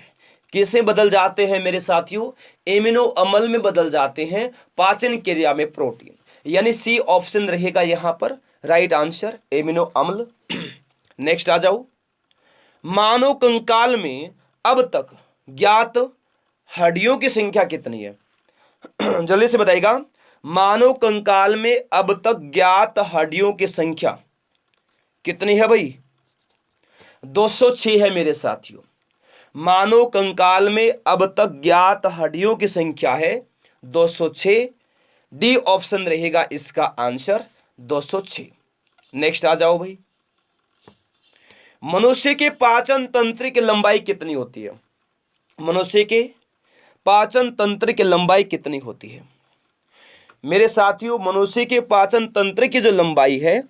किसमें बदल जाते हैं मेरे साथियों? एमिनो अम्ल में बदल जाते हैं पाचन क्रिया में प्रोटीन, यानी सी ऑप्शन रहेगा यहां पर राइट आंसर, एमिनो अम्ल। नेक्स्ट आ जाओ। मानव कंकाल में अब तक ज्ञात हड्डियों की संख्या कितनी है? जल्दी से बताइएगा। मानव कंकाल में अब तक ज्ञात हड्डियों की संख्या कितनी है भाई? 206 है मेरे साथियों। मानव कंकाल में अब तक ज्ञात हड्डियों की संख्या है 206। डी ऑप्शन रहेगा इसका आंसर, 206। नेक्स्ट आ जाओ भाई। मनुष्य के पाचन तंत्र की लंबाई कितनी होती है? मनुष्य के पाचन तंत्र की लंबाई कितनी होती है मेरे साथियों? मनुष्य के पाचन तंत्र की जो लंबाई है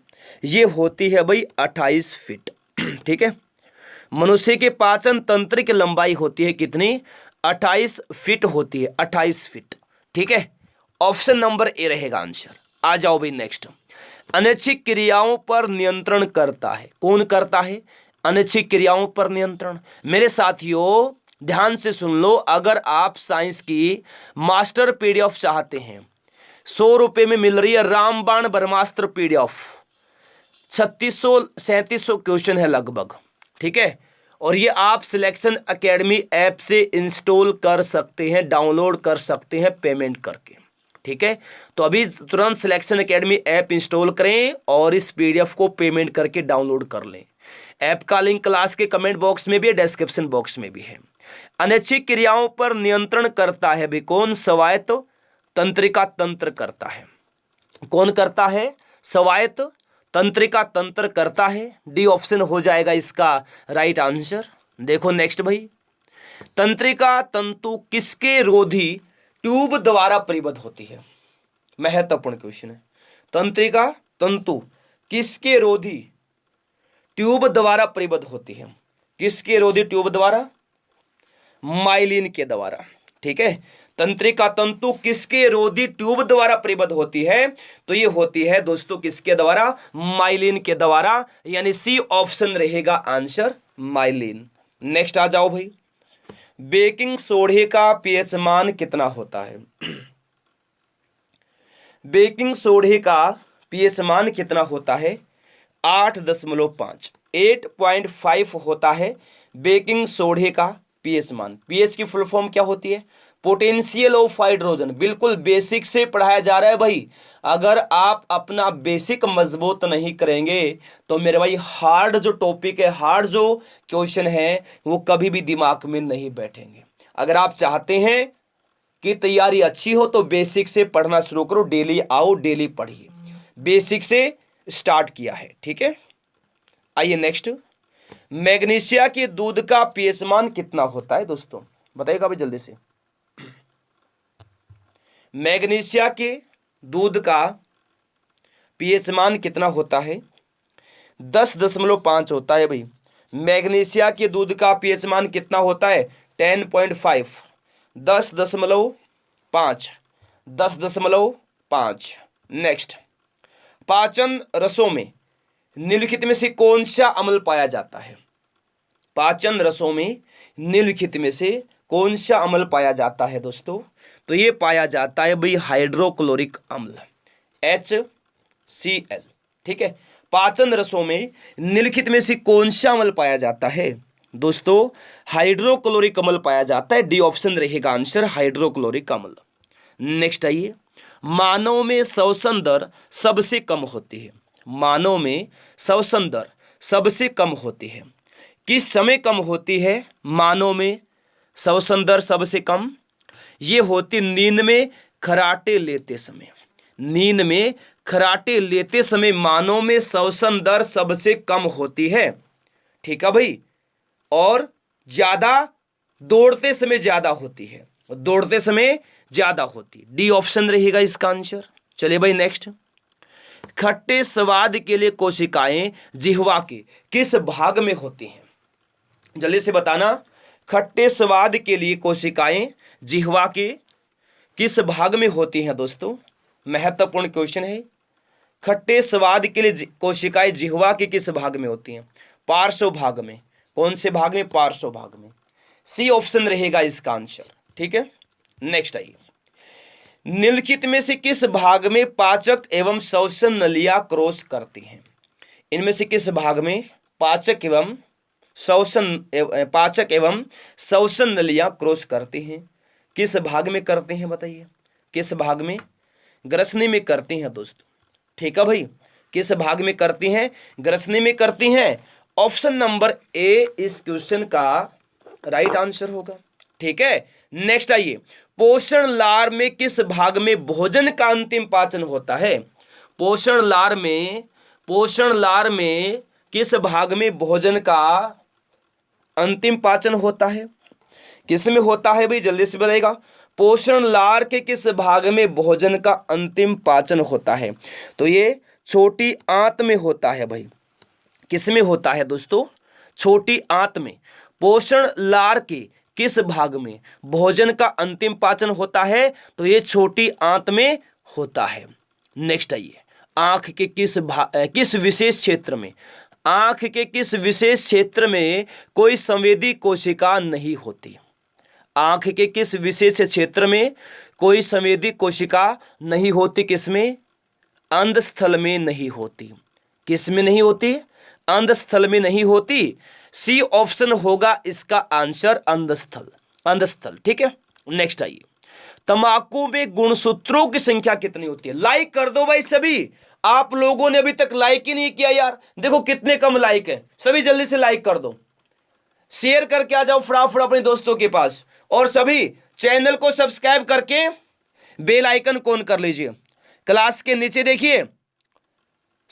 ये होती है भाई 28 फीट। ठीक है, मनुष्य के पाचन तंत्र की लंबाई होती है कितनी? 28 फीट होती है, 28 फीट। ठीक है, ऑप्शन नंबर ए रहेगा आंसर। आ जाओ भाई नेक्स्ट। अनैच्छिक क्रियाओं पर नियंत्रण करता है, कौन करता है? अनैच्छिक क्रियाओं पर नियंत्रण। मेरे साथियों ध्यान से सुन लो, अगर आप साइंस की मास्टर पीडीएफ चाहते हैं, 100 रुपये में मिल रही है रामबाण ब्रह्मास्त्र पीडीएफ। 3600-3700 क्वेश्चन है लगभग। ठीक है, और ये आप सिलेक्शन एकेडमी ऐप से इंस्टॉल कर सकते हैं, डाउनलोड कर सकते हैं पेमेंट करके। ठीक है, तो अभी तुरंत सिलेक्शन एकेडमी ऐप इंस्टॉल करें और इस पीडीएफ को पेमेंट करके डाउनलोड कर लें। ऐप का लिंक क्लास के कमेंट बॉक्स में भी है, डिस्क्रिप्शन बॉक्स में भी है। अनैच्छिक क्रियाओं पर नियंत्रण करता है भी कौन? स्वायत्त तंत्रिका तंत्र करता है। कौन करता है? स्वायत्त तंत्रिका तंत्र करता है। डी ऑप्शन हो जाएगा इसका राइट आंसर। देखो नेक्स्ट भाई। तंत्रिका तंतु किसके रोधी ट्यूब द्वारा परिबद्ध होती है? महत्वपूर्ण क्वेश्चन है। तंत्रिका तंतु किसके रोधी ट्यूब द्वारा परिबद्ध होती है? किसके रोधी ट्यूब द्वारा? माइलिन के द्वारा। ठीक है, तंत्रिका तंतु किसके रोधी ट्यूब द्वारा परिबद्ध होती है? तो ये होती है दोस्तों किसके द्वारा? माइलिन के द्वारा, यानी सी ऑप्शन रहेगा आंसर, माइलिन। नेक्स्ट आ जाओ भाई। बेकिंग सोडे का पीएच मान कितना होता है? बेकिंग सोडे का पीएच मान कितना होता है? 8.5, 8.5 होता है बेकिंग सोडे का पीएच मान। पीएच की फुल फॉर्म क्या होती है? Potential of hydrogen. बिल्कुल बेसिक से पढ़ाया जा रहा है भाई। अगर आप अपना बेसिक मजबूत नहीं करेंगे तो मेरे भाई हार्ड जो टॉपिक है, हार्ड जो क्वेश्चन है, वो कभी भी दिमाग में नहीं बैठेंगे। अगर आप चाहते हैं कि तैयारी अच्छी हो तो बेसिक से पढ़ना शुरू करो। डेली आओ, डेली पढ़िए। बेसिक से स्टार्ट किया है। ठीक है, आइए नेक्स्ट। मैग्नीशिया के दूध का पीएच मान कितना होता है दोस्तों? बताइएगा भाई जल्दी से। मैग्नीशिया के दूध का पीएच मान कितना होता है? 10.5 होता है भाई। मैग्नीशिया के दूध का पीएच मान कितना होता है? 10.5, 10.5, 10.5। नेक्स्ट। पाचन रसों में निम्नलिखित में से कौन सा अम्ल पाया जाता है? पाचन रसों में निम्नलिखित में से कौन सा अम्ल पाया जाता है दोस्तों? तो ये पाया जाता है भाई हाइड्रोक्लोरिक अम्ल, HCl। ठीक है, पाचन रसों में निम्नलिखित में से कौन सा अम्ल पाया जाता है दोस्तों? हाइड्रोक्लोरिक अम्ल पाया जाता है। डी ऑप्शन रहेगा आंसर, हाइड्रोक्लोरिक अम्ल। नेक्स्ट आइए। मानव में श्वसन दर सबसे कम होती है। मानव में श्वसन दर सबसे कम होती है। किस समय कम होती है मानव में श्वसन दर सबसे कम? ये होती नींद में खर्राटे लेते समय। नींद में खर्राटे लेते समय मानव में श्वसन दर सबसे कम होती है। ठीक है भाई। और ज्यादा दौड़ते समय ज्यादा होती है। दौड़ते समय ज्यादा होती। डी ऑप्शन रहेगा इसका आंसर। चलिए भाई नेक्स्ट। खट्टे स्वाद के लिए कोशिकाएं जिह्वा के किस भाग में होती हैं? जल्दी से बताना। खट्टे स्वाद के लिए कोशिकाएं जिह्वा के किस भाग में होती हैं दोस्तों? महत्वपूर्ण क्वेश्चन है। खट्टे स्वाद के लिए कोशिकाएं जिह्वा के किस भाग में होती हैं? पार्श्व भाग में। कौन से भाग में? पार्श्व भाग में। सी ऑप्शन रहेगा इसका आंसर। ठीक है। नेक्स्ट आइए। निम्नलिखित में से किस भाग में पाचक एवं श्वसन नलियां क्रॉस करती हैं? इनमें से किस भाग में पाचक एवं श्वसन नलियां क्रॉस करती हैं? किस भाग में करते हैं बताइए? किस भाग में? ग्रसनी में करती हैं दोस्तों। ठीक है भाई। किस भाग में करती हैं? ग्रसनी में करती हैं। ऑप्शन नंबर ए इस क्वेश्चन का राइट आंसर होगा। ठीक है। नेक्स्ट आइए। पोषण लार में किस भाग में भोजन का अंतिम पाचन होता है? पोषण लार में किस भाग में भोजन का अंतिम पाचन होता है? किस में होता है भाई? जल्दी से बताइएगा। पोषण लार के किस भाग में भोजन का अंतिम पाचन होता है? तो ये छोटी आंत में होता है भाई। किस में होता है दोस्तों? छोटी आंत में। पोषण लार के किस भाग में भोजन का अंतिम पाचन होता है? तो ये छोटी आंत में होता है। नेक्स्ट आइए। आंख के किस विशेष क्षेत्र में आंख के किस विशेष क्षेत्र में कोई संवेदी कोशिका नहीं होती? आंख के किस विशेष क्षेत्र में कोई संवेदी कोशिका नहीं होती? किसमें? अंधस्थल में नहीं होती। किस में नहीं होती? अंधस्थल में नहीं होती। सी ऑप्शन होगा इसका आंसर, अंधस्थल। ठीक है। नेक्स्ट आइए। तंबाकू में गुणसूत्रों की संख्या कितनी होती है? लाइक कर दो भाई सभी। आप लोगों ने अभी तक लाइक ही नहीं किया यार। देखो कितने कम लाइक है। सभी जल्दी से लाइक कर दो। शेयर करके आ जाओ फटाफट अपने दोस्तों के पास। और सभी चैनल को सब्सक्राइब करके बेल आइकन ऑन कर लीजिए। क्लास के नीचे देखिए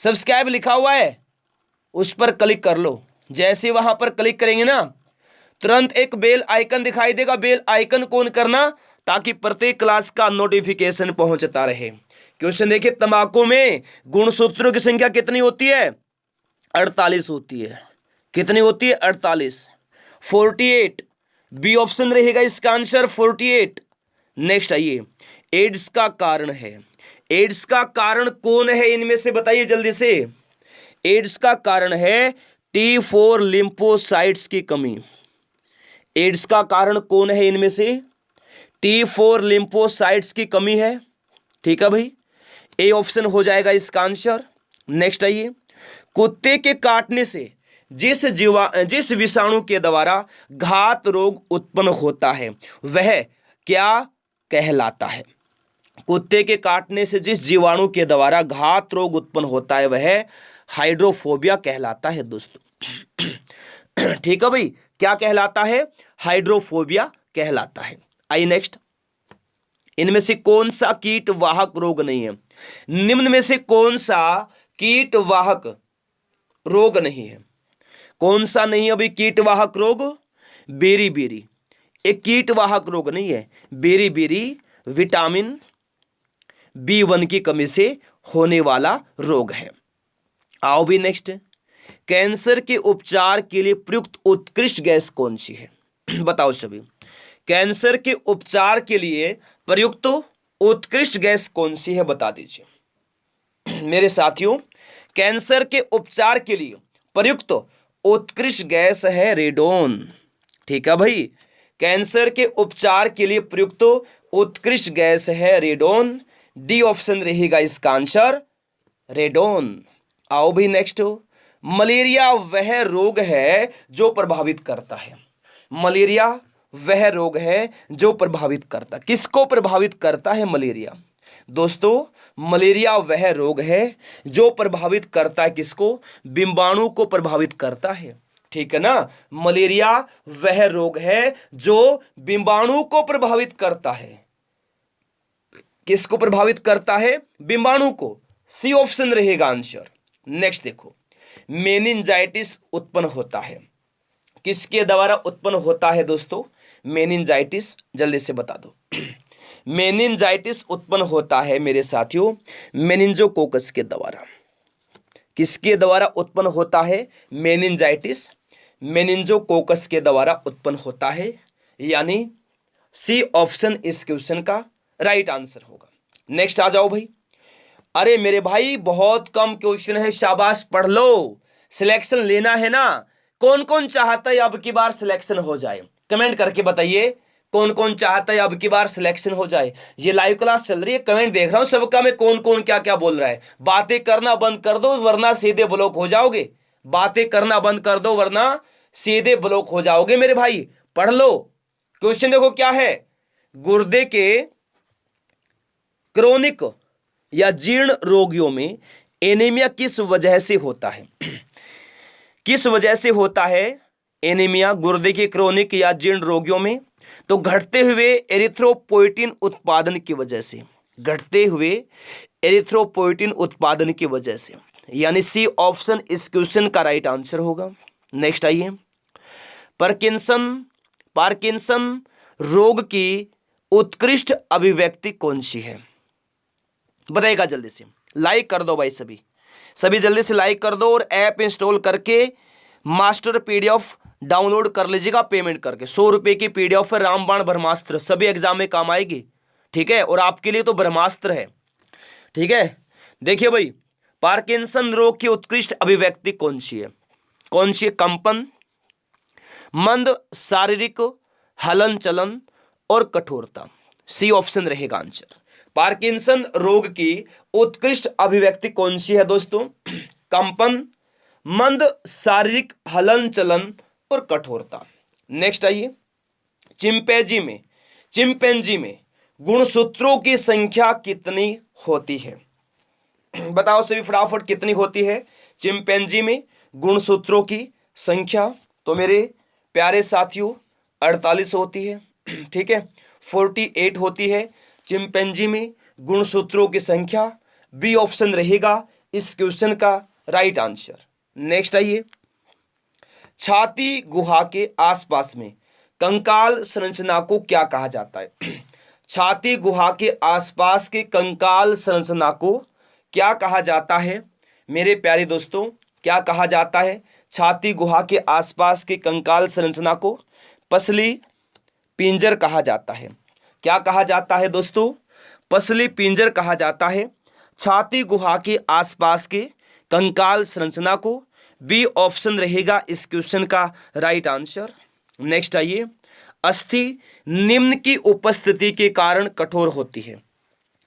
सब्सक्राइब लिखा हुआ है, उस पर क्लिक कर लो। जैसे वहां पर क्लिक करेंगे ना तुरंत एक बेल आइकन दिखाई देगा। बेल आइकन ऑन करना ताकि प्रत्येक क्लास का नोटिफिकेशन पहुंचता रहे। क्वेश्चन देखिए। तंबाकू में गुणसूत्रों की संख्या कितनी होती है? 48 होती है। कितनी होती है? 48। 48 बी ऑप्शन रहेगा इसका आंसर, 48। नेक्स्ट आइए। एड्स का कारण है। एड्स का कारण कौन है इनमें से बताइए जल्दी से। एड्स का कारण है T4 लिम्फोसाइट्स की कमी। एड्स का कारण कौन है इनमें से? T4 लिम्फोसाइट्स की कमी है। ठीक है भाई। ए ऑप्शन हो जाएगा इसका आंसर। नेक्स्ट आइए। कुत्ते के काटने से जिस विषाणु के द्वारा घात रोग उत्पन्न होता है वह क्या कहलाता है? कुत्ते के काटने से जिस जीवाणु के द्वारा घात रोग उत्पन्न होता है वह हाइड्रोफोबिया कहलाता है दोस्तों। ठीक है भाई। क्या कहलाता है? हाइड्रोफोबिया कहलाता है। आइए नेक्स्ट। इनमें से कौन सा कीट वाहक रोग नहीं है? निम्न में से कौन सा कीट वाहक रोग नहीं है? कौन सा नहीं अभी कीट वाहक रोग? बेरी एक कीट वाहक रोग नहीं है। बेरी विटामिन B1 की कमी से होने वाला रोग है। आओ भी नेक्स्ट। कैंसर के उपचार के लिए प्रयुक्त उत्कृष्ट गैस कौन सी है? बताओ सभी। कैंसर के उपचार के लिए प्रयुक्त उत्कृष्ट गैस कौन सी है? बता दीजिए मेरे साथियों। कैंसर के उपचार के लिए प्रयुक्त उत्कृष्ट गैस है रेडोन। ठीक है भाई। कैंसर के उपचार के लिए प्रयुक्त उत्कृष्ट गैस है रेडोन। डी ऑप्शन रहेगा इसका आंसर, रेडोन। आओ भी नेक्स्ट। मलेरिया वह रोग है जो प्रभावित करता है। मलेरिया वह रोग है जो प्रभावित करता। किसको प्रभावित करता है मलेरिया? दोस्तों, मलेरिया वह रोग है जो प्रभावित करता है किसको? डिंबाणु को प्रभावित करता है। ठीक है ना? मलेरिया वह रोग है जो डिंबाणु को प्रभावित करता है। किसको प्रभावित करता है? डिंबाणु को। सी ऑप्शन रहेगा आंसर। नेक्स्ट देखो, मेनिंजाइटिस उत्पन्न होता है, किसके द्वारा उत्पन्न होता है दोस्तों? मेनिंजाइटिस, जल्दी से बता दो। मेनिंजाइटिस उत्पन्न होता है मेरे साथियों मेनिंजोकोकस के द्वारा। किसके द्वारा उत्पन्न होता है? मेनिंजाइटिस मेनिंजोकोकस के द्वारा उत्पन्न होता है, यानी सी ऑप्शन इस क्वेश्चन का राइट आंसर होगा। नेक्स्ट आ जाओ भाई। अरे मेरे भाई बहुत कम क्वेश्चन है, शाबाश पढ़ लो, सिलेक्शन लेना है ना। कौन कौन चाहता है अब की बार सिलेक्शन हो जाए? कमेंट करके बताइए कौन कौन चाहता है अब की बार सिलेक्शन हो जाए। ये लाइव क्लास चल रही है, कमेंट देख रहा हूं सबका मैं, कौन कौन क्या क्या बोल रहा है। बातें करना बंद कर दो वरना सीधे ब्लॉक हो जाओगे। बातें करना बंद कर दो वरना सीधे ब्लॉक हो जाओगे मेरे भाई। पढ़ लो। क्वेश्चन देखो क्या है, गुर्दे के क्रोनिक या जीर्ण रोगियों में एनीमिया किस वजह से होता है? किस वजह से होता है एनीमिया गुर्दे के क्रोनिक या जीर्ण रोगियों में? तो घटते हुए एरिथ्रोपोइटिन उत्पादन की वजह से, घटते हुए एरिथ्रोपोइटिन उत्पादन की वजह से, यानी सी ऑप्शन इस क्वेश्चन का राइट आंसर होगा। नेक्स्ट आइए, पार्किंसन रोग की उत्कृष्ट अभिव्यक्ति कौन सी है? बताइएगा जल्दी से, लाइक कर दो भाई, सभी जल्दी से लाइक कर दो और ऐप इंस्टॉल करके मास्टर पीडीएफ डाउनलोड कर लीजिएगा पेमेंट करके। 100 रुपये की पीडीएफ है, रामबाण ब्रह्मास्त्र, सभी एग्जाम में काम आएगी। ठीक है, और आपके लिए तो ब्रह्मास्त्र है। ठीक है, देखिए भाई, पार्किंसन रोग की उत्कृष्ट अभिव्यक्ति कौन सी है? कौन सी है? कंपन, मंद शारीरिक हलन चलन और कठोरता। सी ऑप्शन रहेगा आंसर। पार्किंसन रोग की उत्कृष्ट अभिव्यक्ति कौन सी है दोस्तों? कंपन, मंद शारीरिक हलन चलन और कठोरता। नेक्स्ट आइए, चिंपैंजी में गुणसूत्रों की संख्या कितनी होती है? बताओ सभी फटाफट, कितनी होती है चिंपैंजी में गुणसूत्रों की संख्या? तो मेरे प्यारे साथियों 48 होती है। ठीक है, 48 होती है चिंपैंजी में गुणसूत्रों की संख्या। बी ऑप्शन रहेगा इस क्वेश्चन का राइट आंसर। नेक्स्ट आइए, छाती गुहा के आसपास में कंकाल संरचना को क्या कहा जाता है? छाती गुहा के आसपास के कंकाल संरचना को क्या कहा जाता है मेरे प्यारे दोस्तों? क्या कहा जाता है छाती गुहा के आसपास के कंकाल संरचना को? पसली पिंजर कहा जाता है। क्या कहा जाता है दोस्तों? पसली पिंजर कहा जाता है छाती गुहा के आसपास के कंकाल संरचना को। बी ऑप्शन रहेगा इस क्वेश्चन का राइट आंसर। नेक्स्ट आइए, अस्थि निम्न की उपस्थिति के कारण कठोर होती है।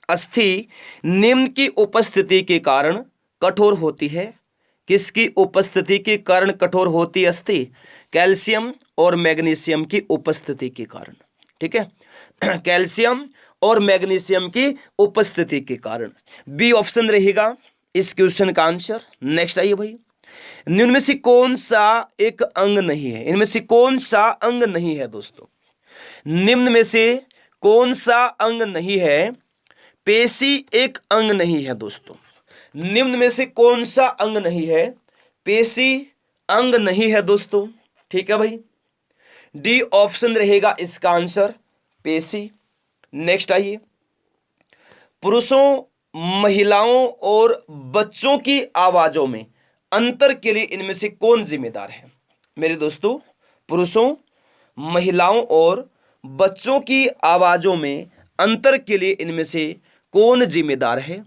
अस्थि निम्न की उपस्थिति के कारण कठोर होती है। किसकी उपस्थिति के कारण कठोर होती है अस्थि? कैल्शियम और मैग्नीशियम की उपस्थिति के कारण। ठीक है, कैल्शियम और मैग्नीशियम की उपस्थिति के कारण। बी ऑप्शन रहेगा इस क्वेश्चन का आंसर। नेक्स्ट आइए भाई, निम्न में से कौन सा एक अंग नहीं है? इनमें से कौन सा अंग नहीं है दोस्तों? निम्न में से कौन सा अंग नहीं है? पेशी एक अंग नहीं है दोस्तों। निम्न में से कौन सा अंग नहीं है? पेशी अंग नहीं है दोस्तों। ठीक है भाई, डी ऑप्शन रहेगा इसका आंसर, पेशी। नेक्स्ट आइए, पुरुषों, महिलाओं और बच्चों की आवाजों में अंतर के लिए इनमें से कौन जिम्मेदार है? मेरे दोस्तों, पुरुषों, महिलाओं और बच्चों की आवाजों में अंतर के लिए इनमें से कौन जिम्मेदार है?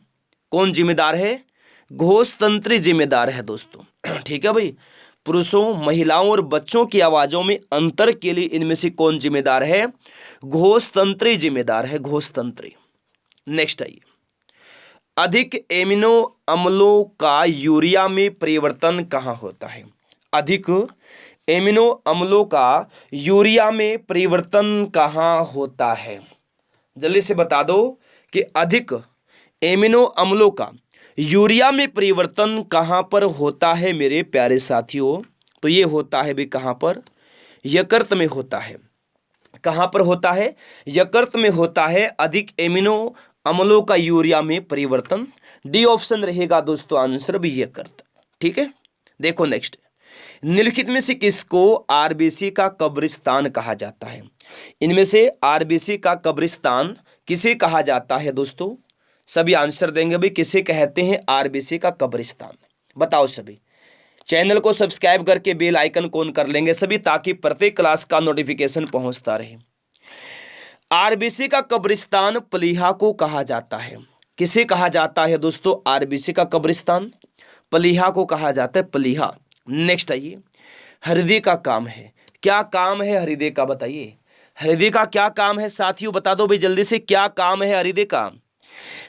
कौन जिम्मेदार है? घोषतंत्री जिम्मेदार है दोस्तों। ठीक है भाई, पुरुषों, महिलाओं और बच्चों की आवाजों में अंतर के लिए इनमें से कौन जिम्मेदार है? घोषतंत्री जिम्मेदार है, घोषतंत्री। नेक्स्ट आइए, अधिक एमिनो अम्लों का यूरिया में परिवर्तन कहाँ होता है? अधिक एमिनो अम्लों का यूरिया में परिवर्तन कहाँ होता है? जल्दी से बता दो कि अधिक एमिनो अम्लों का यूरिया में परिवर्तन कहाँ पर होता है मेरे प्यारे साथियों? तो ये होता है भी कहाँ पर? यकृत में होता है। कहाँ पर होता है? यकृत में होता है अधिक एमिनो अम्लों का यूरिया में परिवर्तन। डी ऑप्शन रहेगा दोस्तों आंसर भी यकृत। ठीक है, देखो नेक्स्ट, निम्नलिखित में से किसको आरबीसी का कब्रिस्तान कहा जाता है? इनमें से आरबीसी का कब्रिस्तान किसे कहा जाता है दोस्तों? सभी आंसर देंगे भाई, किसे कहते हैं आरबीसी का कब्रिस्तान? बताओ सभी। चैनल को सब्सक्राइब करके बेल आइकन ऑन कर लेंगे सभी, ताकि प्रत्येक क्लास का नोटिफिकेशन पहुंचता रहे। आरबीसी का कब्रिस्तान प्लीहा को कहा जाता है। किसे कहा जाता है दोस्तों? आरबीसी का कब्रिस्तान प्लीहा को कहा जाता है, प्लीहा। नेक्स्ट आइए, हृदय का काम है। क्या काम है हृदय का? बताइए, हृदय का क्या काम है साथियों? बता दो भाई जल्दी से, क्या काम है हृदय का?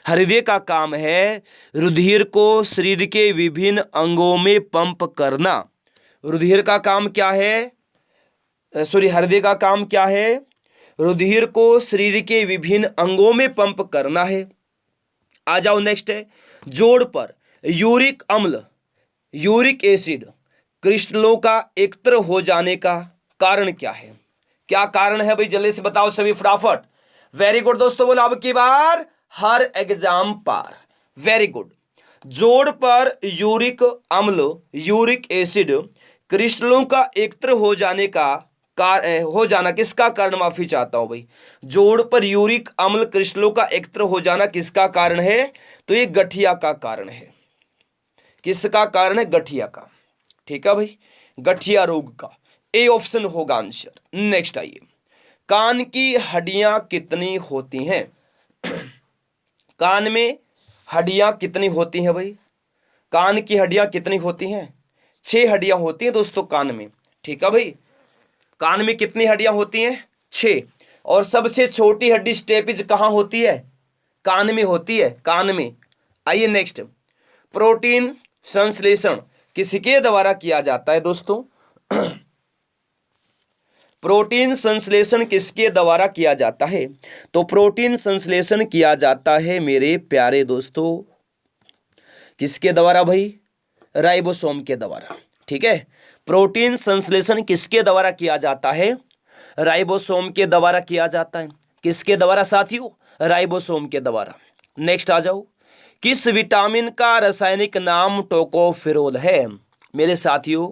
हृदय का काम है रुधिर को शरीर के विभिन्न अंगों में पंप करना। रुधिर का काम क्या है? सॉरी, हृदय का काम क्या है? रुधिर को शरीर के विभिन्न अंगों में पंप करना है। आ जाओ नेक्स्ट है, जोड़ पर यूरिक अम्ल, यूरिक एसिड क्रिस्टलों का एकत्र हो जाने का कारण क्या है? क्या कारण है भाई? जल्दी से बताओ सभी फटाफट। वेरी गुड दोस्तों, बोलो अब की बार हर एग्जाम पार। Very good. जोड़ पर यूरिक अम्ल, यूरिक एसिड क्रिस्टलों का एकत्र हो जाने का हो जाना किसका कारण? माफी चाहता हूं भाई, जोड़ पर यूरिक अम्ल क्रिस्टलों का एकत्र हो जाना किसका कारण है? तो ये गठिया का कारण है। किसका कारण है? गठिया का। ठीक है भाई, गठिया रोग का। ए ऑप्शन होगा आंसर। नेक्स्ट आइए, कान की हड्डियां कितनी होती हैं? कान में हड्डियां कितनी होती हैं भाई? कान की हड्डियां कितनी होती हैं? 6 हड्डियां होती हैं दोस्तों कान में। ठीक है भाई, कान में कितनी हड्डियां होती हैं? 6। और सबसे छोटी हड्डी स्टेपिज कहां होती है? कान में होती है, कान में। आइए नेक्स्ट, प्रोटीन संश्लेषण किसके द्वारा किया जाता है दोस्तों? प्रोटीन संश्लेषण किसके द्वारा किया जाता है? तो प्रोटीन संश्लेषण किया जाता है मेरे प्यारे दोस्तों, किसके द्वारा भाई? राइबोसोम के द्वारा। ठीक है, प्रोटीन संश्लेषण किसके द्वारा किया जाता है? राइबोसोम के द्वारा किया जाता है। किसके द्वारा साथियों? राइबोसोम के द्वारा। नेक्स्ट आ जाओ, किस विटामिन का रासायनिक नाम टोकोफेरोल है? मेरे साथियों,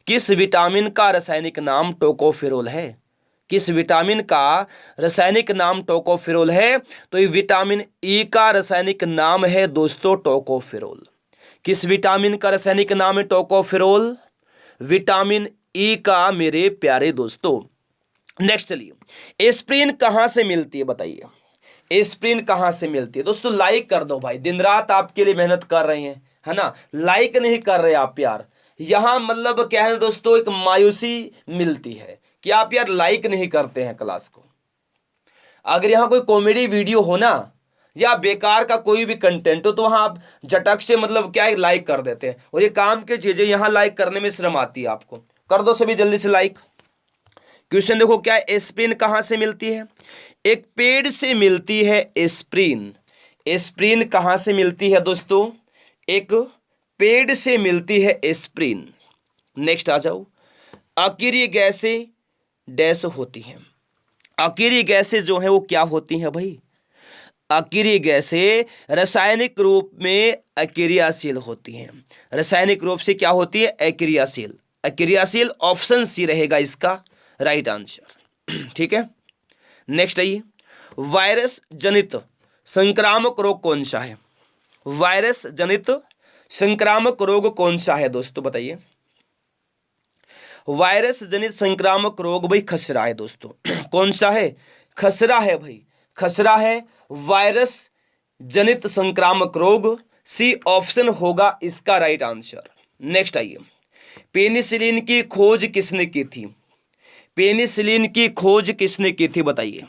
किस विटामिन का रासायनिक नाम टोकोफेरोल है? किस विटामिन का रासायनिक नाम टोकोफेरोल है? तो ये विटामिन ई का रासायनिक नाम है दोस्तों टोकोफेरोल। किस विटामिन का रासायनिक नाम है टोकोफेरोल? विटामिन ई का मेरे प्यारे दोस्तों। नेक्स्ट चलिए, एस्प्रिन कहां से मिलती है? बताइए, एस्प्रिन कहां से मिलती है? दोस्तों लाइक कर दो भाई, दिन रात आपके लिए मेहनत कर रहे हैं, है ना? लाइक नहीं कर रहे आप यार। यहां मतलब क्या है दोस्तों, एक मायूसी मिलती है कि आप यार लाइक नहीं करते हैं क्लास को। अगर यहां कोई कॉमेडी वीडियो हो ना, या बेकार का कोई भी कंटेंट हो, तो वहां आप झटक से मतलब क्या है लाइक कर देते हैं। और ये काम की चीजें यहां लाइक करने में शर्म आती है आपको। कर दो सभी जल्दी से लाइक। क्वेश्चन देखो क्या है, एस्प्रिन कहां से मिलती है? एक पेड़ से मिलती है एस्प्रिन। एस्प्रिन कहां से मिलती है दोस्तों? एक पेड़ से मिलती है एस्प्रिन। नेक्स्ट आ जाओ, अकीरीय गैसें डैश होती हैं। अकीरीय गैसें जो है वो क्या होती हैं भाई? अकीरीय गैसें रासायनिक रूप में अक्रियाशील होती हैं। रासायनिक रूप से क्या होती है? अक्रियाशील। अक्रियाशील ऑप्शन सी रहेगा इसका राइट आंसर। ठीक है, नेक्स्ट आइए, वायरस जनित संक्रामक रोग कौन सा है? वायरस जनित संक्रामक रोग कौन सा है दोस्तों? बताइए। वायरस जनित संक्रामक रोग भाई खसरा है दोस्तों। कौन सा है? खसरा है भाई, खसरा है वायरस जनित संक्रामक रोग। सी ऑप्शन होगा इसका राइट आंसर। नेक्स्ट आइए, पेनिसिलिन की खोज किसने की थी? पेनिसिलिन की खोज किसने की थी? बताइए,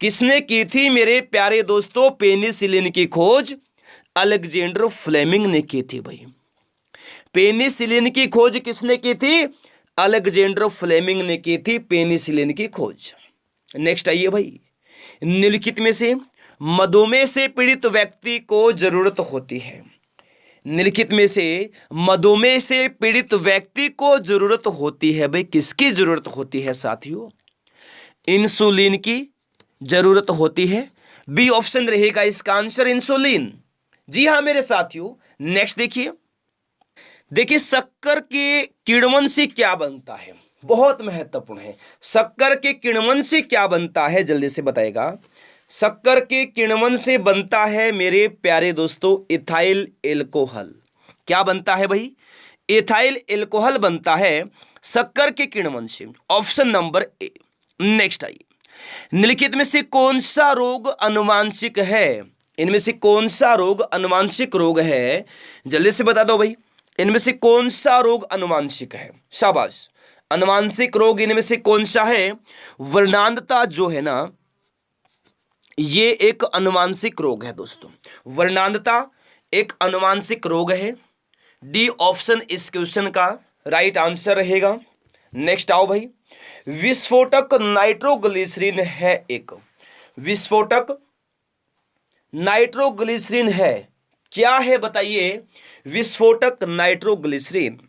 किसने की थी मेरे प्यारे दोस्तों? पेनिसिलिन की खोज अलेक्जेंडर फ्लेमिंग ने की थी भाई। पेनिसिलिन की खोज किसने की थी? अलेक्जेंडर फ्लेमिंग ने की थी पेनिसिलिन की खोज। नेक्स्ट आइए भाई, निम्नलिखित में से मधुमेह से पीड़ित व्यक्ति को जरूरत होती है? निम्नलिखित में से मधुमेह से पीड़ित व्यक्ति को जरूरत होती है भाई, किसकी जरूरत होती है साथियों? इंसुलिन की जरूरत होती है। बी ऑप्शन रहेगा इसका आंसर इंसुलिन। जी हां मेरे साथियों। नेक्स्ट देखिए, देखिए शक्कर के किण्वन से क्या बनता है? बहुत महत्वपूर्ण है। शक्कर के किण्वन से क्या बनता है, जल्दी से बताएगा। शक्कर के किण्वन से बनता है मेरे प्यारे दोस्तों इथाइल एल्कोहल। क्या बनता है भाई? इथाइल एल्कोहल बनता है शक्कर के किण्वन से। Option number A. नेक्स्ट आइए, निम्नलिखित में से कौन सा रोग आनुवांशिक है? इनमें से कौन सा रोग आनुवांशिक रोग है? जल्दी से बता दो भाई, इनमें से कौन सा रोग आनुवांशिक है? शाबाश। आनुवांशिक रोग इनमें से कौन सा है? वर्णांधता जो है ना, ये एक आनुवांशिक रोग है दोस्तों। वर्णांधता एक आनुवांशिक रोग है। डी ऑप्शन इस क्वेश्चन का राइट आंसर रहेगा। नेक्स्ट आओ भाई, विस्फोटक नाइट्रोग्लिसरीन है एक। विस्फोटक नाइट्रोग्लिसरीन है, क्या है बताइए? विस्फोटक नाइट्रोग्लिसरीन।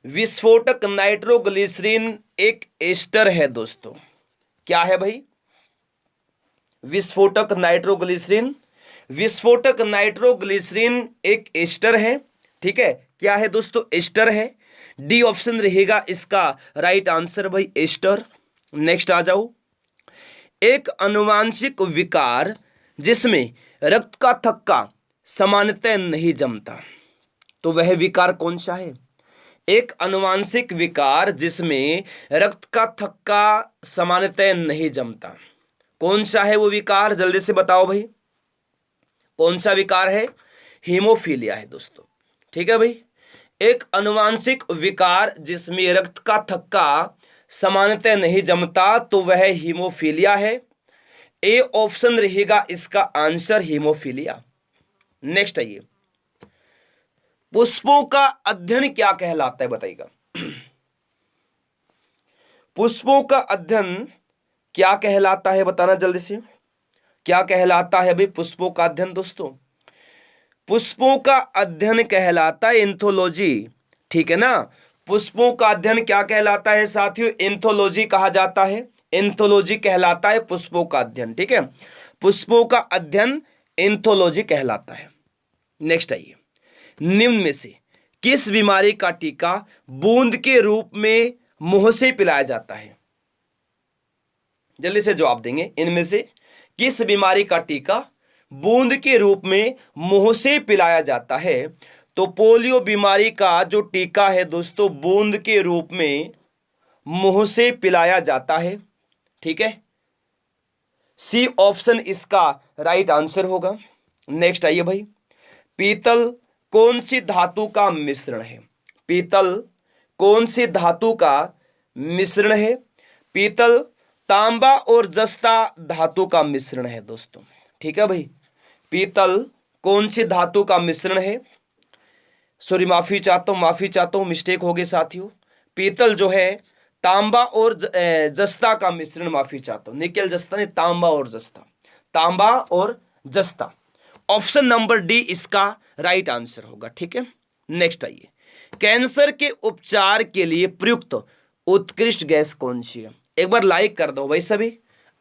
विस्फोटक नाइट्रोग्लिसरीन एक एस्टर है दोस्तों। क्या है भाई? विस्फोटक नाइट्रोग्लिसरीन। विस्फोटक नाइट्रोग्लिसरीन एक एस्टर है, ठीक है। क्या है दोस्तों? एस्टर है। डी ऑप्शन रहेगा इसका राइट आंसर भाई, एस्टर। नेक्स्ट आ जाओ, एक आनुवांशिक विकार जिसमें रक्त का थक्का सामान्यतः नहीं जमता, तो वह विकार कौन सा है? एक आनुवांशिक विकार जिसमें रक्त का थक्का सामान्यतः नहीं जमता, कौन सा है वो विकार? जल्दी से बताओ भाई, कौन सा विकार है? हीमोफीलिया है दोस्तों, ठीक है भाई। एक आनुवांशिक विकार जिसमें रक्त का थक्का सामान्यतः नहीं जमता, तो वह हीमोफीलिया है। ए ऑप्शन रहेगा इसका आंसर, हीमोफीलिया। नेक्स्ट आइए, पुष्पों का अध्ययन क्या कहलाता है बताइएगा। पुष्पों का अध्ययन क्या कहलाता है, बताना जल्दी से। क्या कहलाता है भाई पुष्पों का अध्ययन दोस्तों? पुष्पों का अध्ययन कहलाता है एंथोलॉजी, ठीक है ना। पुष्पों का अध्ययन क्या कहलाता है साथियों? एंथोलॉजी कहा जाता है। एंथोलॉजी कहलाता है पुष्पों का अध्ययन, ठीक है। पुष्पों का अध्ययन एंथोलॉजी कहलाता है। नेक्स्ट आइए, निम्न में से किस बीमारी का टीका बूंद के रूप में मुंह से पिलाया जाता है? जल्दी से जवाब देंगे। इनमें से किस बीमारी का टीका बूंद के रूप में मुंह से पिलाया जाता है? तो पोलियो बीमारी का जो टीका है दोस्तों, बूंद के रूप में मुंह से पिलाया जाता है, ठीक है। सी ऑप्शन इसका राइट आंसर होगा। नेक्स्ट आइए भाई, पीतल कौन सी धातु का मिश्रण है? पीतल कौन सी धातु का मिश्रण है? पीतल तांबा और जस्ता धातु का मिश्रण है दोस्तों, ठीक है भाई। पीतल कौन सी धातु का मिश्रण है? सॉरी, माफी चाहता हूं, मिस्टेक हो गई साथियों। पीतल जो है तांबा और जस्ता का मिश्रण, माफी चाहता हूं, निकेल जस्ता नहीं, तांबा और जस्ता, तांबा और जस्ता। ऑप्शन नंबर डी इसका राइट आंसर होगा, ठीक है। नेक्स्ट आइए, कैंसर के उपचार के लिए प्रयुक्त उत्कृष्ट गैस कौन सी है? एक बार लाइक कर दो भाई सभी।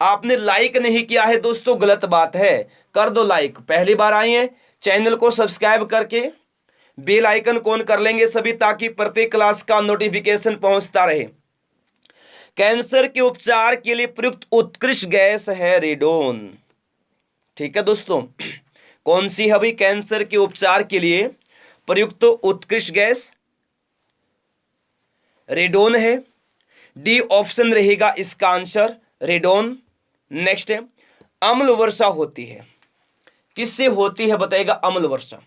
आपने लाइक नहीं किया है दोस्तों, गलत बात है, कर दो लाइक। पहली बार आए हैं, चैनल को सब्सक्राइब करके बेल आइकन कौन कर लेंगे सभी, ताकि प्रत्येक क्लास का नोटिफिकेशन पहुंचता रहे। कैंसर के उपचार के लिए प्रयुक्त उत्कृष्ट गैस है रेडोन, ठीक है दोस्तों। कौन सी है भाई कैंसर के उपचार के लिए प्रयुक्त उत्कृष्ट गैस? रेडोन है। डी ऑप्शन रहेगा इसका आंसर, रेडोन। नेक्स्ट है, अम्ल वर्षा होती है, किससे होती है बताइएगा? अम्ल वर्षा।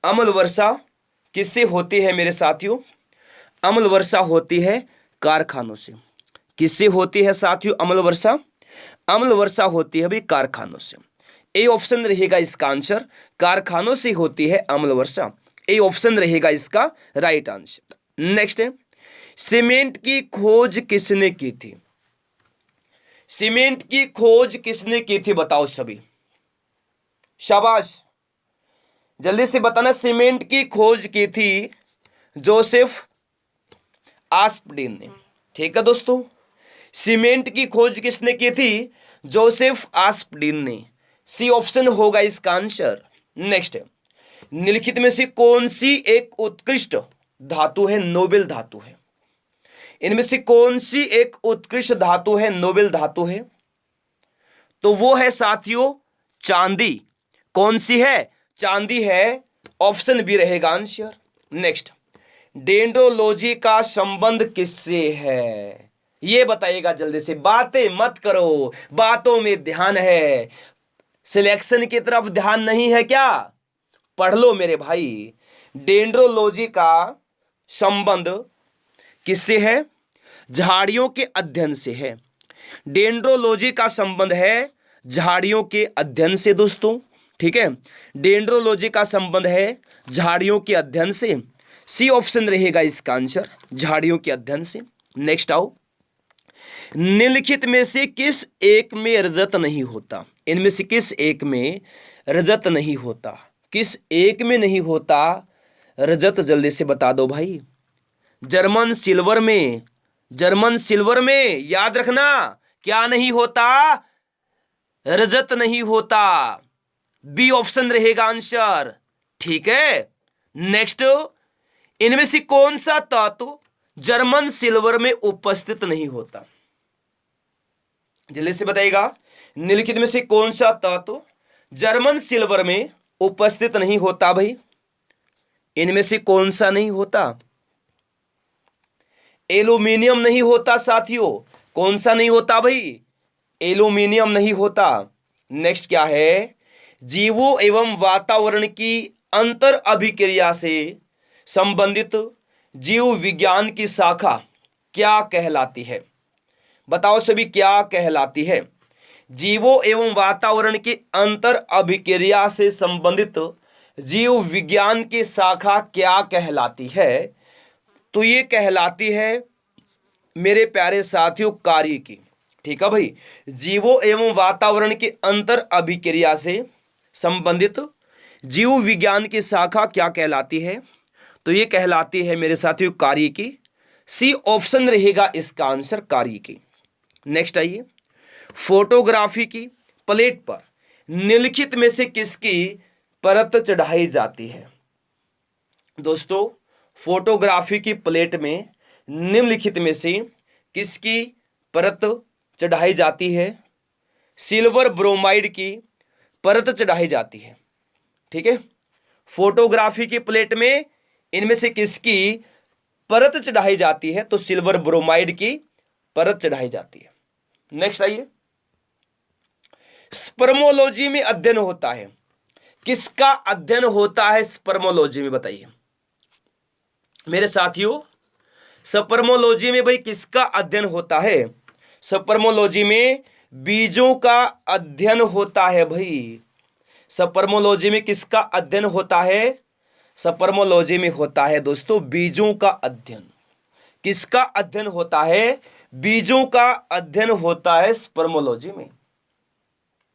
अम्ल वर्षा किससे होती है मेरे साथियों? अम्ल वर्षा होती है कारखानों से। किससे होती है साथियों अम्ल वर्षा? अम्ल वर्षा होती है भाई कारखानों से। ए ऑप्शन रहेगा इसका आंसर, कारखानों से होती है अम्ल वर्षा। ए ऑप्शन रहेगा इसका राइट आंसर। नेक्स्ट है, सीमेंट की खोज किसने की थी? सीमेंट की खोज किसने की थी, बताओ सभी, शाबाश, जल्दी से बताना। सीमेंट की खोज की थी जोसेफ आस्पडीन ने। ठीक है दोस्तों, सीमेंट की खोज किसने की थी, जोसेफ आस्पडीन ने। सी ऑप्शन होगा इसका आंसर। नेक्स्ट, निम्नलिखित में से कौन सी एक उत्कृष्ट धातु है, नोबेल धातु है। इनमें से कौन सी एक उत्कृष्ट धातु है, नोबेल धातु है, तो वो है साथियों चांदी। कौन सी है, चांदी है, ऑप्शन बी रहेगा आंसर। नेक्स्ट, डेंड्रोलॉजी का संबंध किससे है, ये बताइएगा जल्दी से, बातें मत करो, बातों में ध्यान है, सिलेक्शन की तरफ ध्यान नहीं है क्या, पढ़ लो मेरे भाई। डेंड्रोलॉजी का संबंध किससे है, झाड़ियों के अध्ययन से है। डेंड्रोलॉजी का संबंध है झाड़ियों के अध्ययन से दोस्तों। ठीक है, डेंड्रोलॉजी का संबंध है झाड़ियों के अध्ययन से। सी ऑप्शन रहेगा इसका आंसर, झाड़ियों के अध्ययन से। नेक्स्ट आओ, निम्नलिखित में से किस एक में रजत नहीं होता, इनमें से किस एक में रजत नहीं होता, किस एक में नहीं होता रजत, जल्दी से बता दो भाई। जर्मन सिल्वर में, जर्मन सिल्वर में याद रखना क्या नहीं होता, रजत नहीं होता। बी ऑप्शन रहेगा आंसर। ठीक है, नेक्स्ट, इनमें से कौन सा तत्व जर्मन सिल्वर में उपस्थित नहीं होता, जल्दी से बताइएगा। निम्नलिखित में से कौन सा तत्व जर्मन सिल्वर में उपस्थित नहीं होता भाई, इनमें से कौन सा नहीं होता, एल्यूमिनियम नहीं होता साथियों। कौन सा नहीं होता भाई, एल्यूमिनियम नहीं होता। नेक्स्ट क्या है, जीवों एवं वातावरण की अंतर अभिक्रिया से संबंधित जीव विज्ञान की शाखा क्या कहलाती है, बताओ सभी क्या कहलाती है। जीवों एवं वातावरण की अंतर अभिक्रिया से संबंधित जीव विज्ञान की शाखा क्या कहलाती है, तो ये कहलाती है मेरे प्यारे साथियों कार्य की। ठीक है भाई, जीवों एवं वातावरण की अंतर अभिक्रिया से संबंधित जीव विज्ञान की शाखा क्या कहलाती है, तो ये कहलाती है मेरे साथियों कार्य की। सी ऑप्शन रहेगा इसका आंसर, कार्य की। नेक्स्ट आइए, फोटोग्राफी की प्लेट पर निम्नलिखित में से किसकी परत चढ़ाई जाती है, दोस्तों फोटोग्राफी की प्लेट में निम्नलिखित में से किसकी परत चढ़ाई जाती है, सिल्वर ब्रोमाइड की परत चढ़ाई जाती है। ठीक है, फोटोग्राफी की प्लेट में इनमें से किसकी परत चढ़ाई जाती है, तो सिल्वर ब्रोमाइड की परत चढ़ाई जाती है। नेक्स्ट आइए, स्पर्मोलॉजी में अध्ययन होता है, किसका अध्ययन होता है स्पर्मोलॉजी में, बताइए मेरे साथियों। स्पर्मोलॉजी में भाई किसका अध्ययन होता है, स्पर्मोलॉजी में बीजों का अध्ययन होता है भाई। स्पर्मोलॉजी में किसका अध्ययन होता है, स्पर्मोलॉजी में होता है दोस्तों बीजों का अध्ययन। किसका अध्ययन होता है, बीजों का अध्ययन होता है स्पर्मोलॉजी में।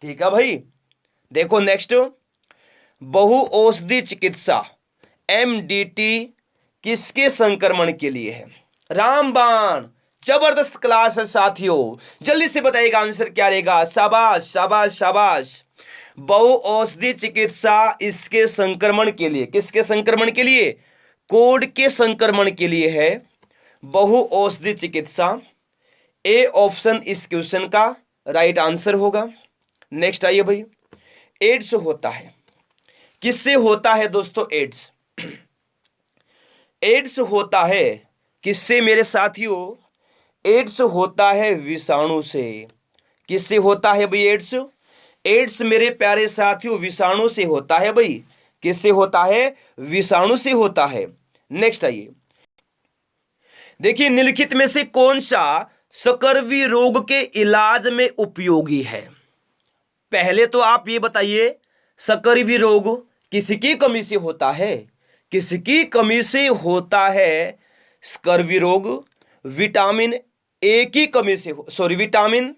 ठीक है भाई, देखो नेक्स्ट, बहु औषधि चिकित्सा एमडीटी किसके संक्रमण के लिए है, रामबाण, जबरदस्त क्लास है साथियों, जल्दी से बताइएगा आंसर क्या रहेगा। शाबाश शाबाश शाबाश, बहु औषधि चिकित्सा इसके संक्रमण के लिए, किसके संक्रमण के लिए, कोढ़ के संक्रमण के लिए है बहु औषधि चिकित्सा। ए ऑप्शन इस क्वेश्चन का राइट आंसर होगा। नेक्स्ट आइए भाई, एड्स होता है, किससे होता है दोस्तों एड्स, एड्स होता है किससे मेरे साथियों, एड्स होता है विषाणु से। किससे होता है भाई एड्स, एड्स मेरे प्यारे साथियों विषाणु से होता है भाई। किससे होता है, विषाणु से होता है। नेक्स्ट आइए, देखिए निम्नलिखित में से कौन सा सकर्वी रोग के इलाज में उपयोगी है, पहले तो आप ये बताइए सकर्वी रोग किसकी कमी से होता है, किसकी कमी से होता है स्कर्वी रोग, विटामिन ए की कमी से, सॉरी विटामिन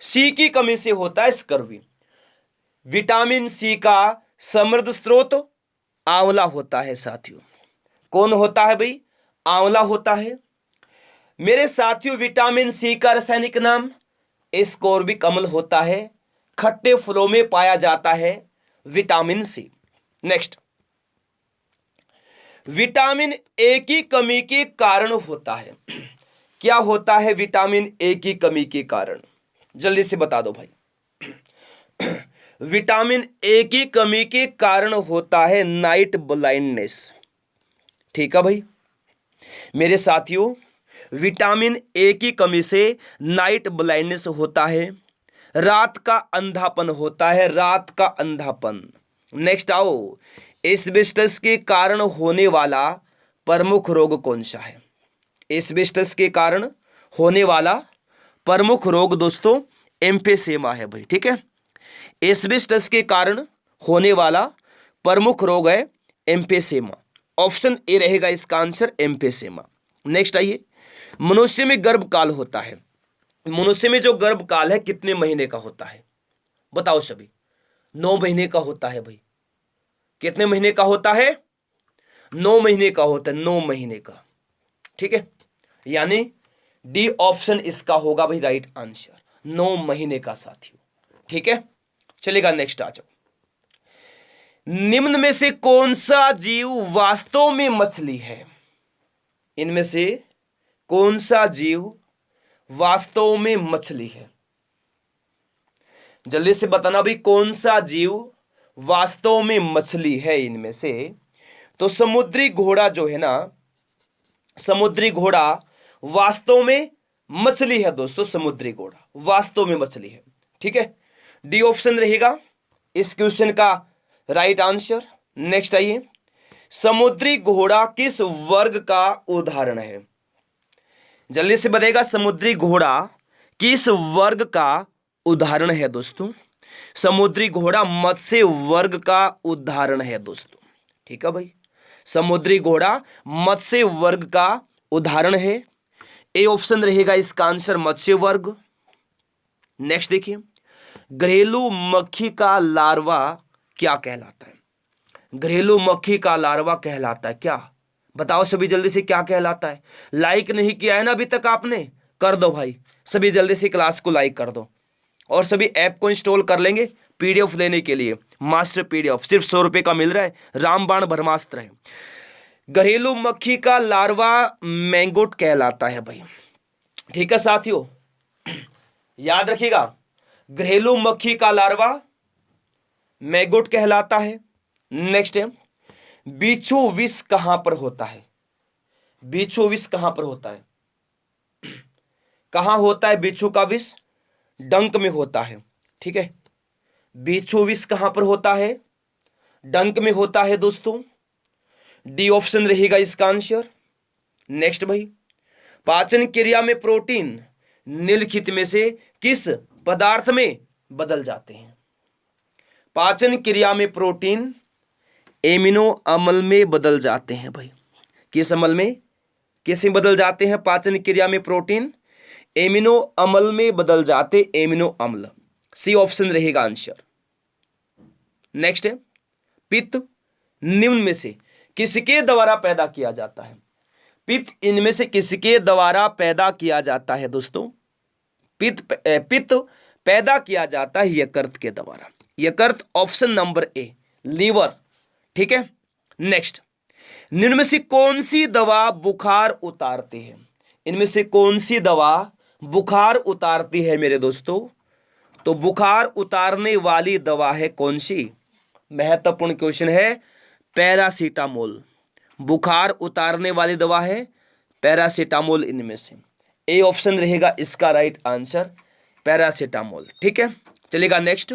सी की कमी से होता है स्कर्वी। विटामिन सी का समृद्ध स्रोत आंवला होता है साथियों। कौन होता है भाई? आंवला होता है। मेरे साथियों, विटामिन सी का रासायनिक नाम एस्कोर्बिक अम्ल होता है। खट्टे फलों में पाया जाता है vitamin C. Next, vitamin A की कमी के कारण होता है। क्या होता है विटामिन ए की कमी के कारण? जल्दी से बता दो भाई। विटामिन ए की कमी के कारण होता है नाइट ब्लाइंडनेस। ठीक है भाई मेरे साथियों, विटामिन ए की कमी से नाइट ब्लाइंडनेस होता है, रात का अंधापन होता है, रात का अंधापन। नेक्स्ट आओ, एस्बेस्टस के कारण होने वाला प्रमुख रोग कौन सा है? एस्बेस्टस के कारण होने वाला प्रमुख रोग दोस्तों एम्फीसेमा है भाई। ठीक है, एस्बेस्टस के कारण होने वाला प्रमुख रोग है एम्फीसेमा। ऑप्शन ए रहेगा इसका आंसर, एम्फीसेमा। नेक्स्ट आइए, मनुष्य में गर्भकाल होता है। मनुष्य में जो गर्भकाल है कितने महीने का होता है? बताओ सभी। 9 महीने का होता है भाई। कितने महीने का होता है? 9 महीने का होता है, 9 महीने का। ठीक है, यानी डी ऑप्शन इसका होगा भाई राइट आंसर, 9 महीने का साथियों। ठीक है, चलेगा नेक्स्ट आ जाओ। निम्न में से कौन सा जीव वास्तव में मछली है? इनमें से कौन सा जीव वास्तव में मछली है? जल्दी से बताना भाई, कौन सा जीव वास्तव में मछली है इनमें से? तो समुद्री घोड़ा जो है ना, समुद्री घोड़ा वास्तव में मछली है दोस्तों। समुद्री घोड़ा वास्तव में मछली है। ठीक है, डी ऑप्शन रहेगा इस क्वेश्चन का राइट आंसर। नेक्स्ट आइए, समुद्री घोड़ा किस वर्ग का उदाहरण है? जल्दी से बताइएगा, समुद्री घोड़ा किस वर्ग का उदाहरण है दोस्तों? समुद्री घोड़ा मत्स्य वर्ग का उदाहरण है दोस्तों। ठीक है भाई, समुद्री घोड़ा मत्स्य वर्ग का उदाहरण है। ए ऑप्शन रहेगा इसका आंसर, मत्स्य वर्ग। नेक्स्ट देखिए, घरेलू मक्खी का लार्वा क्या कहलाता है? घरेलू मक्खी का लार्वा कहलाता है क्या? बताओ सभी जल्दी से, क्या कहलाता है? लाइक नहीं किया है ना अभी तक आपने? कर दो भाई, सभी जल्दी से क्लास को लाइक कर दो। और सभी ऐप को इंस्टॉल कर लेंगे पीडीएफ लेने के लिए। मास्टर पीडीएफ सिर्फ 100 रुपये का मिल रहा है, रामबाण ब्रह्मास्त्र है। घरेलू मक्खी का लार्वा मैंगोट कहलाता है भाई। ठीक है साथियों, याद रखिएगा, घरेलू मक्खी का लार्वा मैंगोट कहलाता है। नेक्स्ट है, बिच्छू विष कहां पर होता है? बिच्छू विष कहां पर होता है? कहां होता है बिच्छू का विष? डंक में होता है। ठीक है, बिच्छू विष कहां पर होता है? डंक में होता है दोस्तों। डी ऑप्शन रहेगा इसका आंसर। नेक्स्ट भाई, पाचन क्रिया में प्रोटीन निम्नलिखित में से किस पदार्थ में बदल जाते हैं? पाचन क्रिया में प्रोटीन एमिनो अम्ल में बदल जाते हैं भाई। किस अम्ल में? किस में बदल जाते हैं? पाचन क्रिया में प्रोटीन एमिनो अम्ल में बदल जाते, एमिनो अम्ल। सी ऑप्शन रहेगा आंसर। नेक्स्ट है, पित्त निम्न में से किसके द्वारा पैदा किया जाता है? पित्त इनमें से किसके द्वारा पैदा किया जाता है दोस्तों? पित्त पैदा किया जाता है यकृत के द्वारा। यकृत ऑप्शन नंबर ए, लीवर। ठीक है, नेक्स्ट, निम्न में से कौन सी दवा बुखार उतारती है? इनमें से कौन सी दवा बुखार उतारती है मेरे दोस्तों? तो बुखार उतारने वाली दवा है कौन सी? महत्वपूर्ण क्वेश्चन है, पैरासीटामोल। बुखार उतारने वाली दवा है पैरासीटामोल। इनमें से ए ऑप्शन रहेगा इसका राइट आंसर, पैरासीटामोल। ठीक है, चलेगा नेक्स्ट।